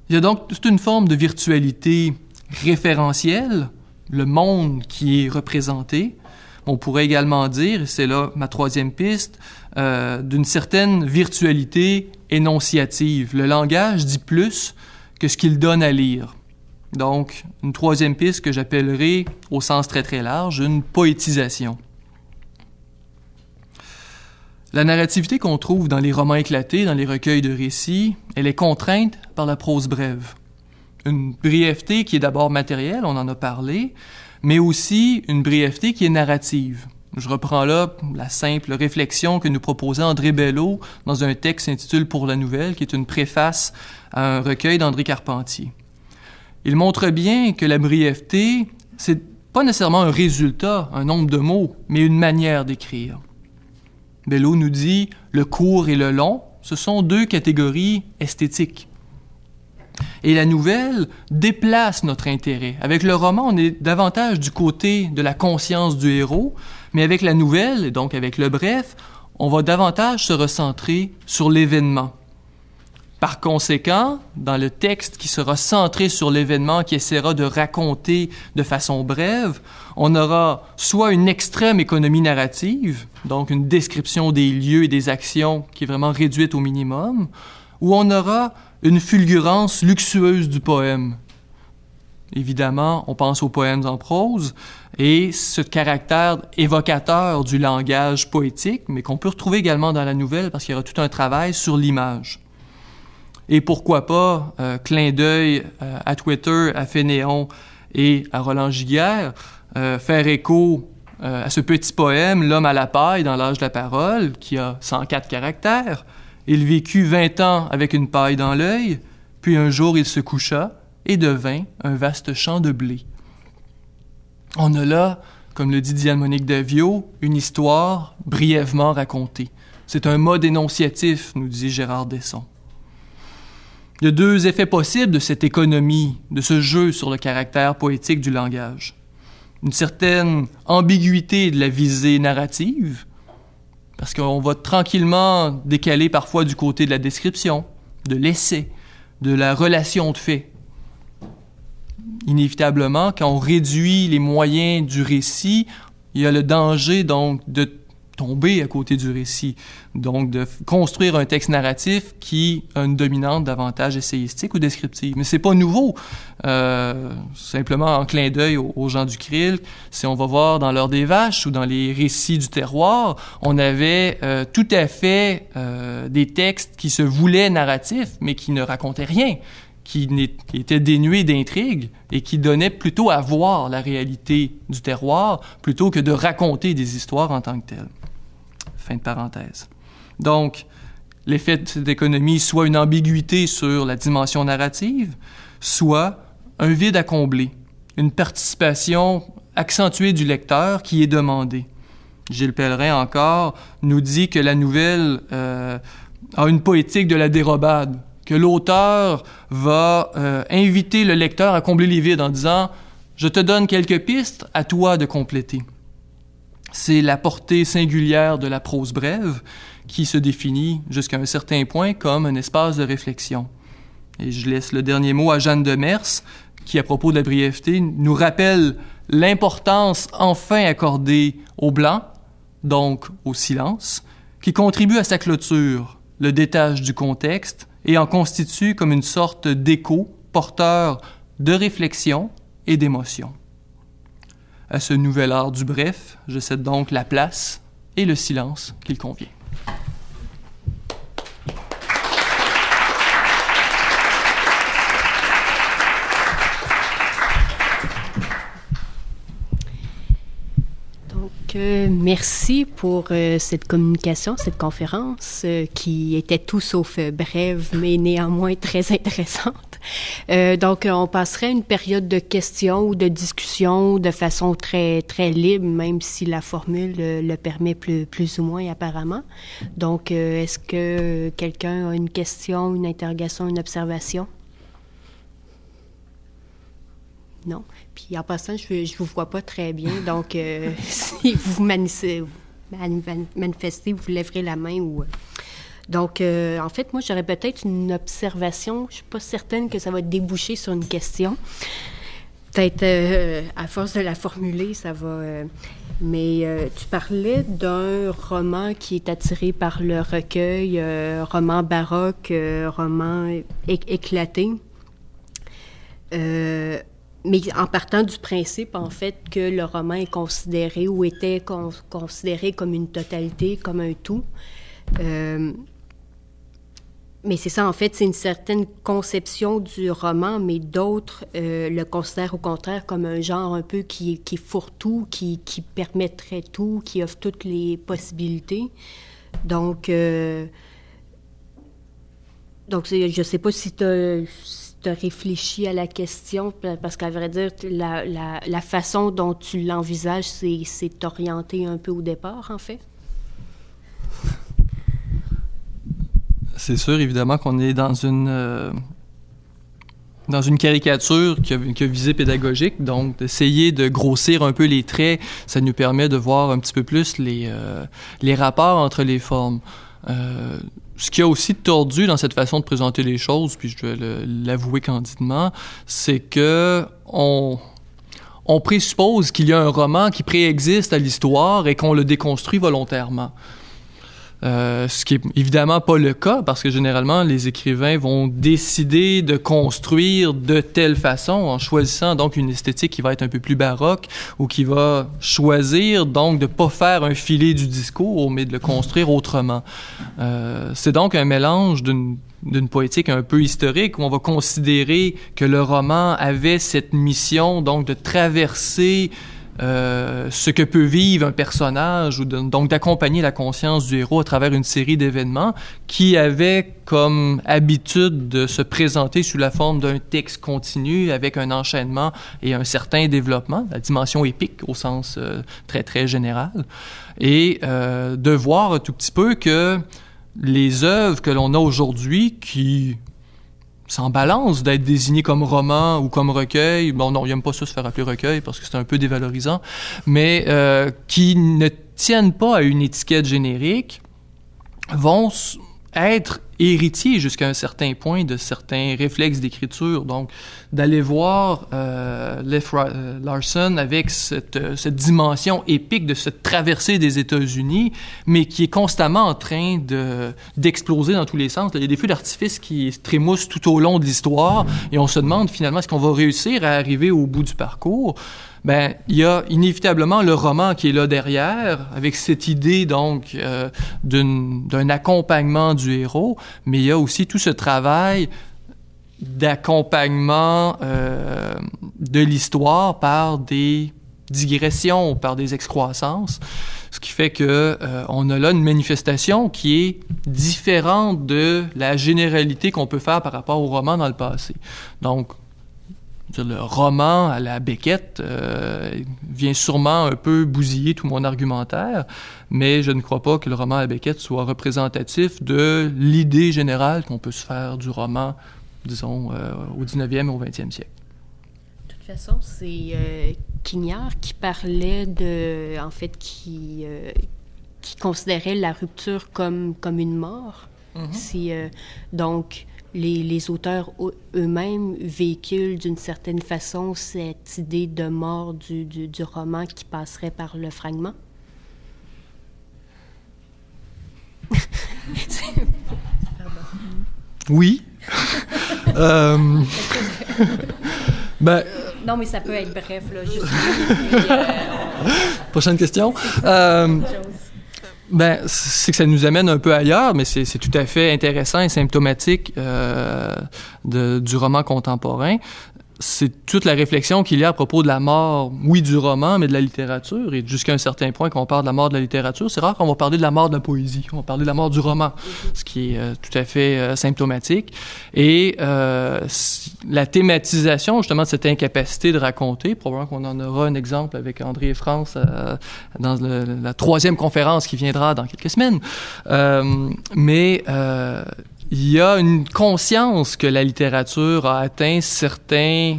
Il y a donc toute une forme de virtualité référentielle, le monde qui est représenté. On pourrait également dire, et c'est là ma troisième piste, d'une certaine virtualité énonciative. Le langage dit plus que ce qu'il donne à lire. Donc, une troisième piste que j'appellerai, au sens très très large, une poétisation. La narrativité qu'on trouve dans les romans éclatés, dans les recueils de récits, elle est contrainte par la prose brève. Une brièveté qui est d'abord matérielle, on en a parlé, mais aussi une brièveté qui est narrative. Je reprends là la simple réflexion que nous proposait André Bello dans un texte intitulé « Pour la nouvelle », qui est une préface à un recueil d'André Carpentier. Il montre bien que la brièveté, c'est pas nécessairement un résultat, un nombre de mots, mais une manière d'écrire. Bello nous dit « le court et le long, ce sont deux catégories esthétiques ». Et la nouvelle déplace notre intérêt. Avec le roman, on est davantage du côté de la conscience du héros, mais avec la nouvelle, et donc avec le bref, on va davantage se recentrer sur l'événement. Par conséquent, dans le texte qui sera centré sur l'événement, qui essaiera de raconter de façon brève, on aura soit une extrême économie narrative, donc une description des lieux et des actions qui est vraiment réduite au minimum, ou on aura une fulgurance luxueuse du poème. Évidemment, on pense aux poèmes en prose, et ce caractère évocateur du langage poétique, mais qu'on peut retrouver également dans la nouvelle, parce qu'il y aura tout un travail sur l'image. Et pourquoi pas, clin d'œil à Twitter, à Fénéon et à Roland Giguère, faire écho à ce petit poème, L'homme à la paille dans l'âge de la parole, qui a 104 caractères. Il vécut 20 ans avec une paille dans l'œil, puis un jour il se coucha et devint un vaste champ de blé. On a là, comme le dit Diane-Monique Davio, une histoire brièvement racontée. C'est un mode énonciatif, nous dit Gérard Desson. Il y a deux effets possibles de cette économie, de ce jeu sur le caractère poétique du langage. Une certaine ambiguïté de la visée narrative, parce qu'on va tranquillement décaler parfois du côté de la description, de l'essai, de la relation de faits. Inévitablement, quand on réduit les moyens du récit, il y a le danger donc de tomber à côté du récit, donc de construire un texte narratif qui a une dominante davantage essayistique ou descriptive. Mais c'est pas nouveau. Simplement en clin d'œil aux gens du Krill, si on va voir dans l'Heure des vaches ou dans les récits du terroir, on avait tout à fait des textes qui se voulaient narratifs, mais qui ne racontaient rien, qui étaient dénués d'intrigue et qui donnaient plutôt à voir la réalité du terroir plutôt que de raconter des histoires en tant que telles. Fin de parenthèse. Donc, l'effet de cette économie, soit une ambiguïté sur la dimension narrative, soit un vide à combler, une participation accentuée du lecteur qui est demandée. Gilles Pellerin, encore, nous dit que la nouvelle a une poétique de la dérobade, que l'auteur va inviter le lecteur à combler les vides en disant « Je te donne quelques pistes, à toi de compléter ». C'est la portée singulière de la prose brève qui se définit jusqu'à un certain point comme un espace de réflexion. Et je laisse le dernier mot à Jeanne Demers, qui, à propos de la brièveté, nous rappelle l'importance enfin accordée au blanc, donc au silence, qui contribue à sa clôture, le détache du contexte et en constitue comme une sorte d'écho porteur de réflexion et d'émotion. À ce nouvel art du bref, je cède donc la place et le silence qu'il convient. Merci pour cette communication, cette conférence qui était tout sauf brève, mais néanmoins très intéressante. Donc, on passerait une période de questions ou de discussions de façon très, très libre, même si la formule le permet plus ou moins apparemment. Donc, est-ce que quelqu'un a une question, une interrogation, une observation? Non. Puis en passant, je vous vois pas très bien, donc si vous manifestez, vous lèverez la main ou... Donc, en fait, moi, j'aurais peut-être une observation. Je suis pas certaine que ça va déboucher sur une question. Peut-être, à force de la formuler, ça va... mais tu parlais d'un roman qui est attiré par le recueil, roman baroque, roman éclaté. Mais en partant du principe, en fait, que le roman est considéré ou était considéré comme une totalité, comme un tout. Mais c'est ça, en fait, c'est une certaine conception du roman, mais d'autres le considèrent au contraire comme un genre un peu qui fourre-tout, qui permettrait tout, qui offre toutes les possibilités. Donc je ne sais pas si tu as réfléchi à la question, parce qu'à vrai dire, la façon dont tu l'envisages, c'est orienté un peu au départ, en fait. C'est sûr, évidemment, qu'on est dans une caricature qui a visée pédagogique, donc d'essayer de grossir un peu les traits, ça nous permet de voir un petit peu plus les rapports entre les formes. Ce qui a aussi tordu dans cette façon de présenter les choses, puis je dois l'avouer candidement, c'est que on présuppose qu'il y a un roman qui préexiste à l'histoire et qu'on le déconstruit volontairement. Ce qui est évidemment pas le cas, parce que généralement, les écrivains vont décider de construire de telle façon en choisissant donc une esthétique qui va être un peu plus baroque ou qui va choisir donc de pas faire un filet du discours, mais de le construire autrement. C'est donc un mélange d'une poétique un peu historique où on va considérer que le roman avait cette mission donc de traverser ce que peut vivre un personnage, ou donc d'accompagner la conscience du héros à travers une série d'événements qui avaient comme habitude de se présenter sous la forme d'un texte continu avec un enchaînement et un certain développement, la dimension épique au sens très très général, et de voir un tout petit peu que les œuvres que l'on a aujourd'hui qui sans balance d'être désigné comme roman ou comme recueil. Bon, non, il n'aime pas ça se faire appeler recueil parce que c'est un peu dévalorisant, mais qui ne tiennent pas à une étiquette générique, vont être héritiers jusqu'à un certain point de certains réflexes d'écriture. Donc, d'aller voir Leif Larsson avec cette dimension épique de cette traversée des États-Unis, mais qui est constamment en train d'exploser dans tous les sens. Il y a des feux d'artifice qui trémoussent tout au long de l'histoire, et on se demande finalement est-ce qu'on va réussir à arriver au bout du parcours. Ben, il y a inévitablement le roman qui est là derrière, avec cette idée donc d'un accompagnement du héros, mais il y a aussi tout ce travail d'accompagnement de l'histoire par des digressions, par des excroissances, ce qui fait que on a là une manifestation qui est différente de la généralité qu'on peut faire par rapport au roman dans le passé. Donc, le roman à la Beckett vient sûrement un peu bousiller tout mon argumentaire, mais je ne crois pas que le roman à Beckett soit représentatif de l'idée générale qu'on peut se faire du roman, disons, au 19e et au 20e siècle. De toute façon, c'est Quignard qui parlait de... En fait, qui considérait la rupture comme une mort. Mm-hmm. Donc... Les auteurs eux-mêmes véhiculent d'une certaine façon cette idée de mort du roman qui passerait par le fragment. Oui. Ben... Non, mais ça peut être bref, là. Juste... Prochaine question. Ben, c'est que ça nous amène un peu ailleurs, mais c'est tout à fait intéressant et symptomatique du roman contemporain. C'est toute la réflexion qu'il y a à propos de la mort, oui, du roman, mais de la littérature. Et jusqu'à un certain point, quand on parle de la mort de la littérature, c'est rare qu'on va parler de la mort de la poésie. On va parler de la mort du roman, ce qui est tout à fait symptomatique. Et la thématisation, justement, de cette incapacité de raconter, probablement qu'on en aura un exemple avec André et France dans la 3e conférence qui viendra dans quelques semaines. Mais il y a une conscience que la littérature a atteint certains...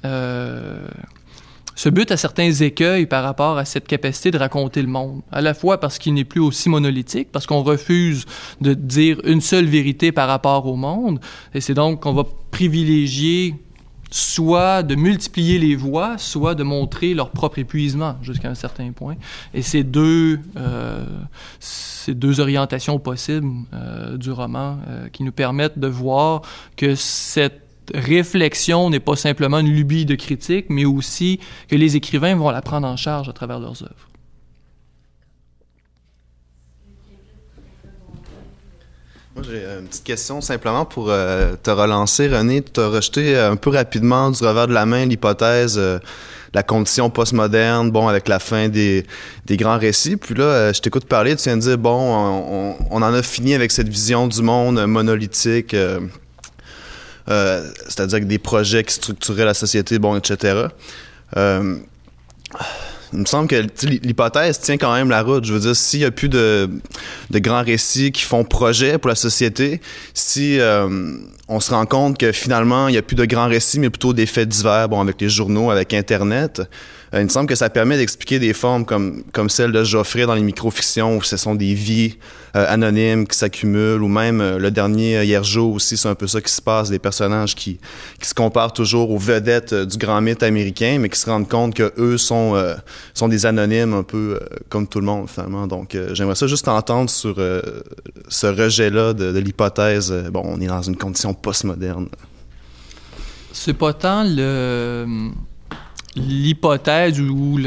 se bute à certains écueils par rapport à cette capacité de raconter le monde. À la fois parce qu'il n'est plus aussi monolithique, parce qu'on refuse de dire une seule vérité par rapport au monde, et c'est donc qu'on va privilégier soit de multiplier les voix, soit de montrer leur propre épuisement jusqu'à un certain point. Et ces deux orientations possibles du roman qui nous permettent de voir que cette réflexion n'est pas simplement une lubie de critique, mais aussi que les écrivains vont la prendre en charge à travers leurs œuvres. Moi, j'ai une petite question simplement pour te relancer, René. Tu as rejeté un peu rapidement du revers de la main l'hypothèse de la condition postmoderne, bon, avec la fin des grands récits. Puis là, je t'écoute parler, tu viens de dire, bon, on en a fini avec cette vision du monde monolithique, c'est-à-dire avec des projets qui structuraient la société, bon, etc. Il me semble que l'hypothèse tient quand même la route. Je veux dire, s'il n'y a plus de grands récits qui font projet pour la société, si on se rend compte que finalement, il n'y a plus de grands récits, mais plutôt des faits divers, bon, avec les journaux, avec Internet, il me semble que ça permet d'expliquer des formes comme celle de Geoffrey dans les microfictions, où ce sont des vies anonymes qui s'accumulent, ou même le dernier Hiergeau aussi, c'est un peu ça qui se passe, des personnages qui se comparent toujours aux vedettes du grand mythe américain, mais qui se rendent compte que eux sont des anonymes un peu comme tout le monde finalement. Donc j'aimerais ça juste entendre sur ce rejet-là de l'hypothèse, bon, on est dans une condition postmoderne. C'est pas tant l'hypothèse ou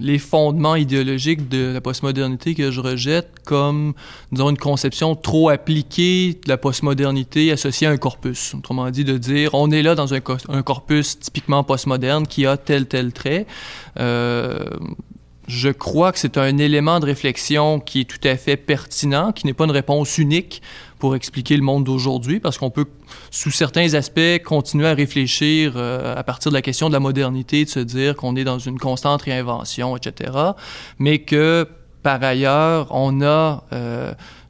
les fondements idéologiques de la postmodernité que je rejette comme, disons, une conception trop appliquée de la postmodernité associée à un corpus. Autrement dit, de dire, on est là dans un corpus typiquement postmoderne qui a tel trait. Je crois que c'est un élément de réflexion qui est tout à fait pertinent, qui n'est pas une réponse unique pour expliquer le monde d'aujourd'hui, parce qu'on peut, sous certains aspects, continuer à réfléchir à partir de la question de la modernité, de se dire qu'on est dans une constante réinvention, etc., mais que, par ailleurs, on a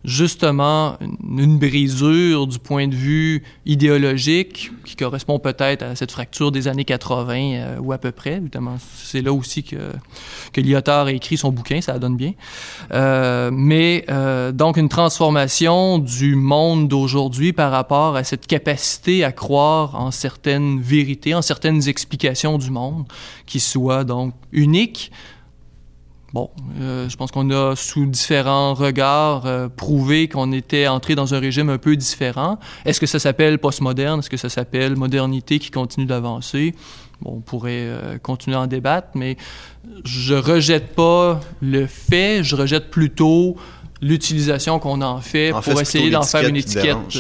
justement une brisure du point de vue idéologique qui correspond peut-être à cette fracture des années 80 ou à peu près. Évidemment, c'est là aussi que Lyotard a écrit son bouquin, ça donne bien. Donc une transformation du monde d'aujourd'hui par rapport à cette capacité à croire en certaines vérités, en certaines explications du monde qui soient donc uniques. Bon, je pense qu'on a, sous différents regards, prouvé qu'on était entré dans un régime un peu différent. Est-ce que ça s'appelle postmoderne? Est-ce que ça s'appelle modernité qui continue d'avancer? Bon, on pourrait continuer à en débattre, mais je rejette pas le fait, je rejette plutôt l'utilisation qu'on en fait pour essayer d'en faire une étiquette.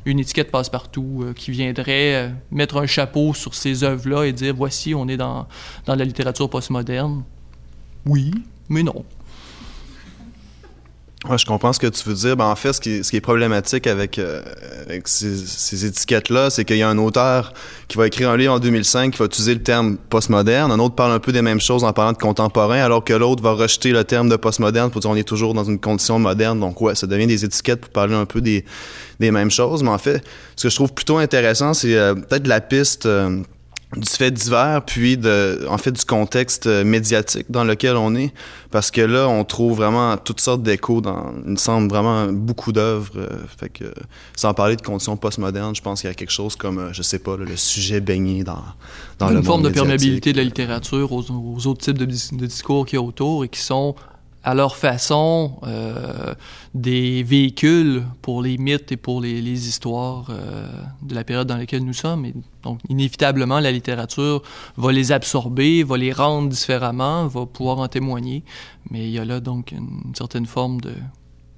Une étiquette passe-partout qui viendrait mettre un chapeau sur ces œuvres-là et dire, voici, on est dans la littérature postmoderne. Oui, mais non. Ouais, je comprends ce que tu veux dire. En fait, ce qui est problématique avec ces étiquettes-là, c'est qu'il y a un auteur qui va écrire un livre en 2005 qui va utiliser le terme postmoderne. Un autre parle un peu des mêmes choses en parlant de contemporain, alors que l'autre va rejeter le terme de postmoderne pour dire on est toujours dans une condition moderne. Donc ouais, ça devient des étiquettes pour parler un peu des mêmes choses. Mais en fait, ce que je trouve plutôt intéressant, c'est peut-être la piste du fait divers, puis du contexte médiatique dans lequel on est, parce que là, on trouve vraiment toutes sortes d'échos il me semble vraiment beaucoup d'œuvres, fait que, sans parler de conditions postmodernes, je pense qu'il y a quelque chose comme, je sais pas, le sujet baigné dans le monde une forme de médiatique. Perméabilité de la littérature aux autres types de discours qu'il y a autour et qui sont à leur façon des véhicules pour les mythes et pour les histoires de la période dans laquelle nous sommes. Et donc, inévitablement, la littérature va les absorber, va les rendre différemment, va pouvoir en témoigner. Mais il y a là donc une certaine forme de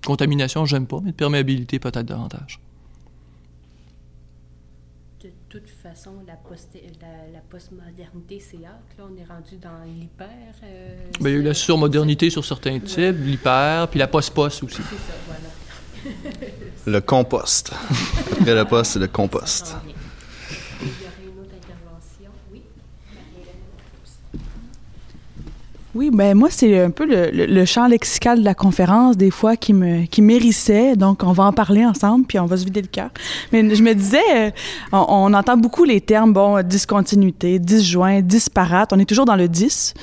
contamination, j'aime pas, mais de perméabilité peut-être davantage. De toute façon, la postmodernité, c'est hâte. Là, on est rendu dans l'hyper. Il y a eu la surmodernité sur certains types, l'hyper, puis la post-post aussi. C'est ça, voilà. Le compost. Après le poste, c'est le compost. Il y aurait une autre intervention. Oui? Oui, ben moi, c'est un peu le champ lexical de la conférence, des fois, qui m'hérissait. Donc, on va en parler ensemble, puis on va se vider le cœur. Mais je me disais, on entend beaucoup les termes, discontinuité, disjoint, disparate. On est toujours dans le 10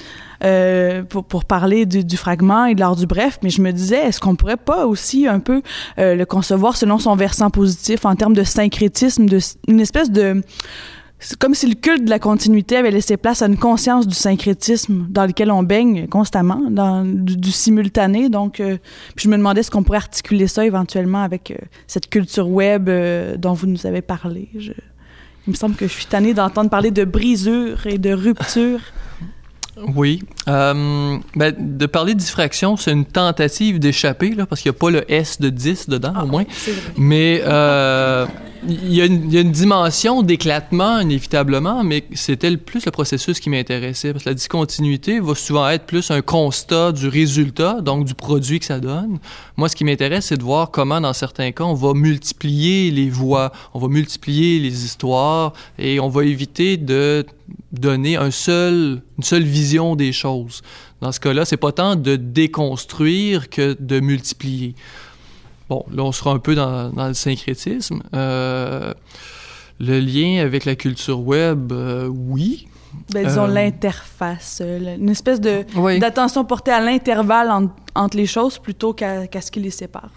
pour parler du fragment et de l'art du bref. Mais je me disais, est-ce qu'on pourrait pas aussi un peu le concevoir selon son versant positif en termes de syncrétisme, une espèce de... C'est comme si le culte de la continuité avait laissé place à une conscience du syncrétisme dans lequel on baigne constamment, dans du simultané. Donc, puis je me demandais est-ce qu'on pourrait articuler ça éventuellement avec cette culture web dont vous nous avez parlé. Il me semble que je suis tannée d'entendre parler de brisure et de rupture. Oui. De parler de diffraction, c'est une tentative d'échapper, là, parce qu'il n'y a pas le S de 10 dedans, au moins. C'est vrai. Mais il y a une dimension d'éclatement, inévitablement, mais c'était plus le processus qui m'intéressait, parce que la discontinuité va souvent être plus un constat du résultat, donc du produit que ça donne. Moi, ce qui m'intéresse, c'est de voir comment, dans certains cas, on va multiplier les voix, on va multiplier les histoires, et on va éviter de donner une seule vision des choses. Dans ce cas-là, c'est pas tant de déconstruire que de multiplier. Bon, là, on sera un peu dans le syncrétisme. Le lien avec la culture web, oui. Disons l'interface, une espèce d'attention portée à l'intervalle entre les choses plutôt qu'à ce qui les sépare.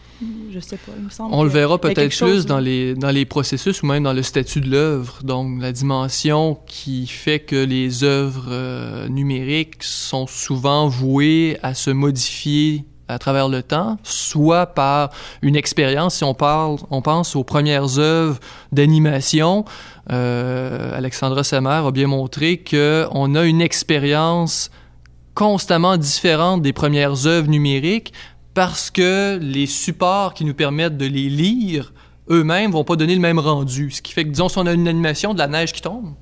Je sais pas, il me semble. On le verra peut-être plus dans les processus ou même dans le statut de l'œuvre. Donc, la dimension qui fait que les œuvres numériques sont souvent vouées à se modifier à travers le temps, soit par une expérience. Si on pense aux premières œuvres d'animation, Alexandra Semer a bien montré qu'on a une expérience constamment différente des premières œuvres numériques parce que les supports qui nous permettent de les lire eux-mêmes vont pas donner le même rendu. Ce qui fait que, disons, si on a une animation de la neige qui tombe,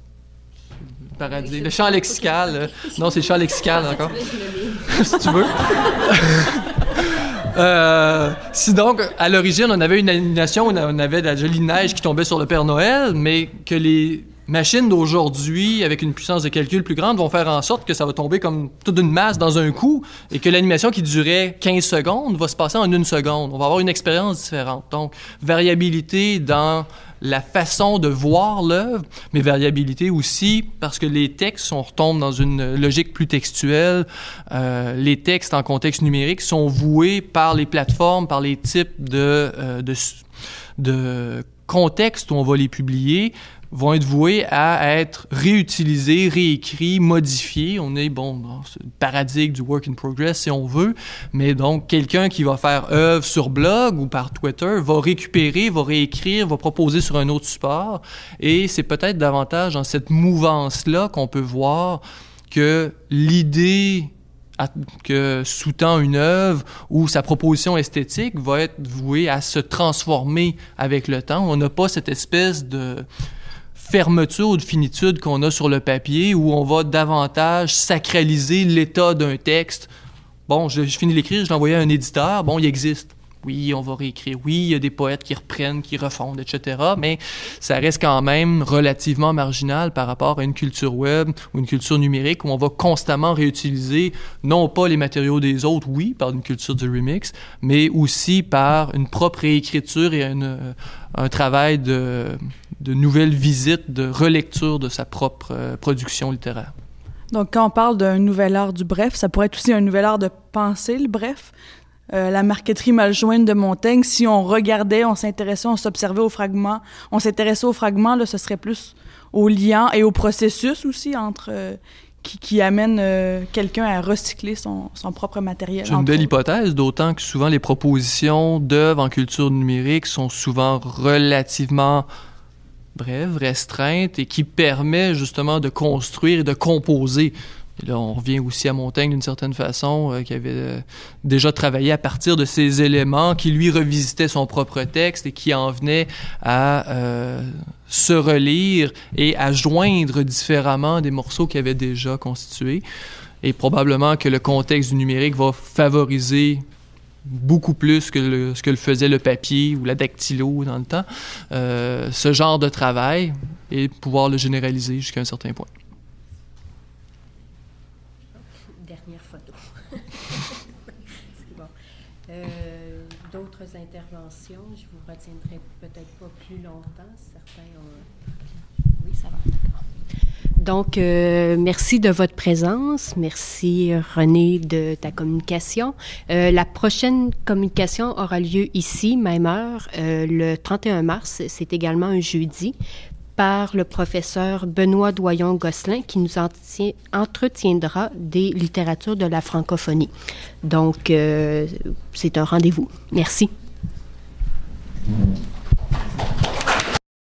paradis. Le champ lexical. Non, c'est le champ lexical encore. Si tu veux. Si donc, à l'origine, on avait une animation où on avait de la jolie neige qui tombait sur le Père Noël, mais que les machines d'aujourd'hui, avec une puissance de calcul plus grande, vont faire en sorte que ça va tomber comme toute une masse dans un coup et que l'animation qui durait 15 secondes va se passer en 1 seconde. On va avoir une expérience différente. Donc, variabilité dans la façon de voir l'œuvre, mais variabilité aussi parce que les textes, on retombe dans une logique plus textuelle. Les textes en contexte numérique sont voués par les plateformes, par les types de contextes où on va les publier, vont être voués à être réutilisés, réécrits, modifiés. On est, dans le paradigme du work in progress, si on veut, mais donc quelqu'un qui va faire œuvre sur blog ou par Twitter va récupérer, va réécrire, va proposer sur un autre support, et c'est peut-être davantage dans cette mouvance-là qu'on peut voir que l'idée que sous-tend une œuvre ou sa proposition esthétique va être vouée à se transformer avec le temps. On n'a pas cette espèce de fermeture ou de finitude qu'on a sur le papier où on va davantage sacraliser l'état d'un texte. Bon, je finis d'écrire, je l'ai envoyé à un éditeur, bon, il existe. Oui, on va réécrire. Oui, il y a des poètes qui reprennent, qui refondent, etc. Mais ça reste quand même relativement marginal par rapport à une culture web ou une culture numérique où on va constamment réutiliser non pas les matériaux des autres, oui, par une culture du remix, mais aussi par une propre réécriture et un travail de nouvelles visites, de relecture de sa propre production littéraire. Donc, quand on parle d'un nouvel art du bref, ça pourrait être aussi un nouvel art de penser, le bref. La marqueterie maljointe de Montaigne, si on regardait, on s'intéressait, on s'observait aux fragments, on s'intéressait aux fragments, là, ce serait plus au lien et au processus aussi entre qui amène quelqu'un à recycler son propre matériel. C'est une belle hypothèse, d'autant que souvent les propositions d'œuvres en culture numérique sont souvent relativement brèves, restreintes, et qui permet justement de construire et de composer. Et là, on revient aussi à Montaigne d'une certaine façon, qui avait déjà travaillé à partir de ces éléments, qui lui revisitait son propre texte et qui en venait à se relire et à joindre différemment des morceaux qu'il avait déjà constitués. Et probablement que le contexte du numérique va favoriser beaucoup plus que ce que le faisait le papier ou la dactylo dans le temps, ce genre de travail, et pouvoir le généraliser jusqu'à un certain point. C'est bon. D'autres interventions, je vous retiendrai peut-être pas plus longtemps. Certains ont... Oui, ça va. Donc, merci de votre présence. Merci, René, de ta communication. La prochaine communication aura lieu ici, même heure, le 31 mars. C'est également un jeudi, par le professeur Benoît Doyon-Gosselin, qui nous entretiendra des littératures de la francophonie. Donc, c'est un rendez-vous. Merci.